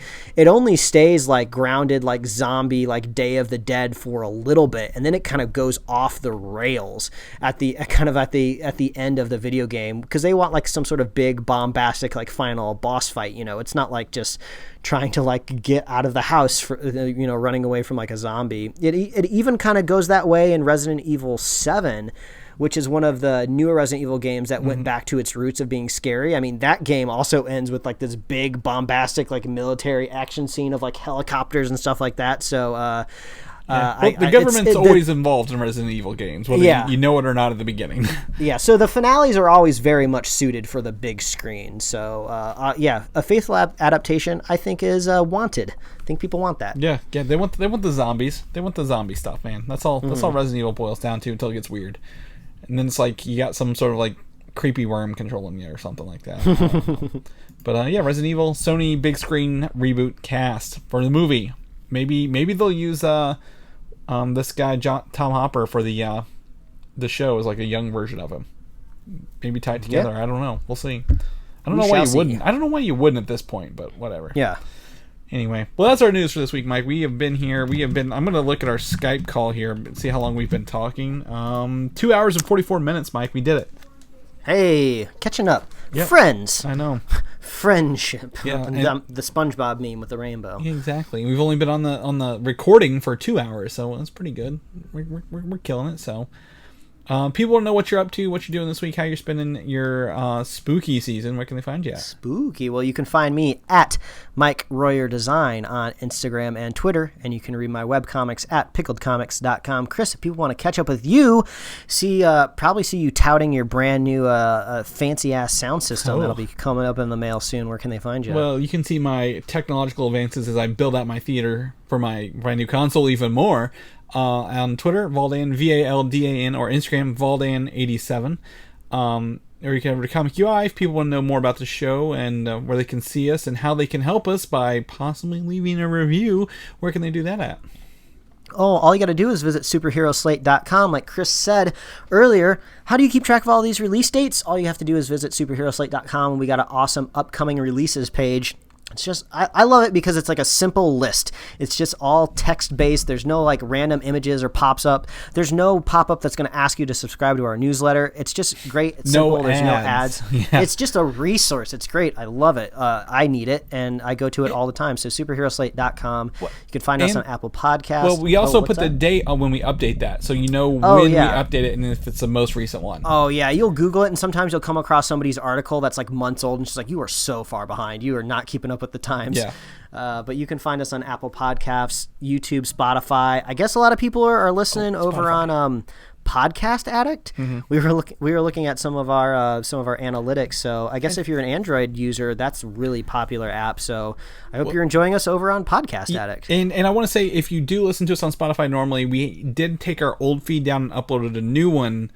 stays like grounded like zombie like Day of the Dead for a little bit, and then it kind of goes off the rails at the end of the video game because they want like some sort of big bombastic like final boss fight. You know, it's not like just trying to like get out of the house for running away from like a zombie. It even kind of goes that way in Resident Evil 7, which is one of the newer Resident Evil games that went back to its roots of being scary. I mean, that game also ends with like this big bombastic like military action scene of like helicopters and stuff like that. So the government's always involved in Resident Evil games, whether you know it or not at the beginning. Yeah, so the finales are always very much suited for the big screen. So, a faithful adaptation, I think, is wanted. I think people want that. Yeah, they want the zombies. They want the zombie stuff, man. That's all. That's all Resident Evil boils down to until it gets weird, and then it's like you got some sort of like creepy worm controlling you or something like that. But Resident Evil, Sony big screen reboot cast for the movie. Maybe they'll use this guy Tom Hopper for the show as like a young version of him. Maybe tie it together. I don't know. We'll see. I don't know why you wouldn't. I don't know why you wouldn't at this point, but whatever. Yeah. Anyway, well, that's our news for this week, Mike. We have been here. I'm going to look at our Skype call here and see how long we've been talking. 2 hours and 44 minutes, Mike. We did it. Hey, catching up. Yep. Friends. I know. Friendship. Yeah, the SpongeBob meme with the rainbow. Yeah, exactly. We've only been on the recording for 2 hours, so that's pretty good. We're killing it. So, people want to know what you're up to, what you're doing this week, how you're spending your spooky season. Where can they find you at? Spooky. Well, you can find me at Mike Royer Design on Instagram and Twitter, and you can read my webcomics at pickledcomics.com. Chris, if people want to catch up with you, probably see you touting your brand new fancy ass sound system that'll be coming up in the mail soon. Where can they find you? Well, you can see my technological advances as I build out my theater for my brand new console even more. On Twitter, Valdan, VALDAN, or Instagram, Valdan87. Or you can over to Comic UI if people want to know more about the show and where they can see us and how they can help us by possibly leaving a review. Where can they do that at? Oh, all you got to do is visit superheroslate.com. Like Chris said earlier, how do you keep track of all these release dates? All you have to do is visit superheroslate.com, and we got an awesome upcoming releases page. It's just, I love it because it's like a simple list. It's just all text-based. There's no like random images or pops up. There's no pop-up that's going to ask you to subscribe to our newsletter. It's just great. It's simple. There's no ads. Yeah. It's just a resource. It's great. I love it. I need it, and I go to it all the time. So superheroslate.com. You can find us on Apple Podcasts. Well, we also put the date on when we update that, so you know when we update it and if it's the most recent one. Oh, yeah. You'll Google it, and sometimes you'll come across somebody's article that's like months old, and she's like, you are so far behind. You are not keeping up with the times. Yeah. But you can find us on Apple Podcasts, YouTube, Spotify. I guess a lot of people are listening over on Podcast Addict. Mm-hmm. We were looking at some of our analytics. So I guess if you're an Android user, that's a really popular app. So I hope you're enjoying us over on Podcast Addict. And I want to say, if you do listen to us on Spotify normally, we did take our old feed down and uploaded a new one.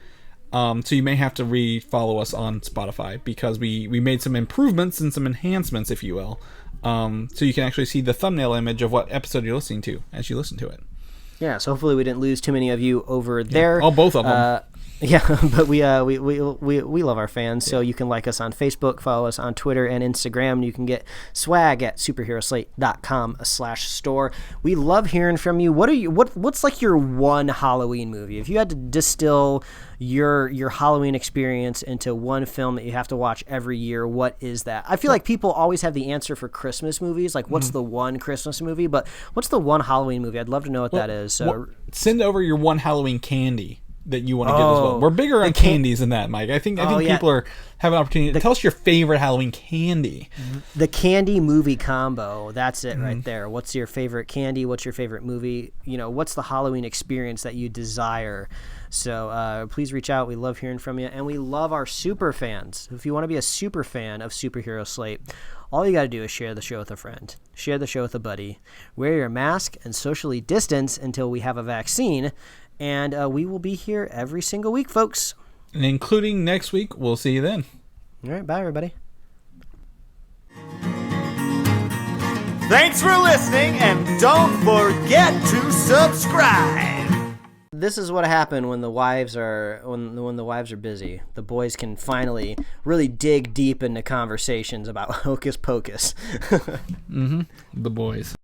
So you may have to re-follow us on Spotify because we made some improvements and some enhancements, if you will. So you can actually see the thumbnail image of what episode you're listening to as you listen to it. Yeah, so hopefully we didn't lose too many of you over there. Oh, both of them. Yeah, but we love our fans, so you can like us on Facebook, follow us on Twitter and Instagram, and you can get swag at superheroslate.com/store. We love hearing from you. What's like your one Halloween movie? If you had to distill your Halloween experience into one film that you have to watch every year, what is that? I feel like people always have the answer for Christmas movies, like what's the one Christmas movie, but what's the one Halloween movie? I'd love to know what that is. So send over your one Halloween candy. that you want to give as well? We're bigger on candies than that, Mike. I think people have an opportunity to tell us your favorite Halloween candy. The candy movie combo. That's it right there. What's your favorite candy? What's your favorite movie? What's the Halloween experience that you desire? So please reach out. We love hearing from you. And we love our super fans. If you want to be a super fan of Superhero Slate, all you got to do is share the show with a friend. Share the show with a buddy. Wear your mask and socially distance until we have a vaccine. And we will be here every single week, folks. And including next week. We'll see you then. All right. Bye, everybody. Thanks for listening, and don't forget to subscribe. This is what happened when the wives are when the wives are busy. The boys can finally really dig deep into conversations about hocus pocus. The boys.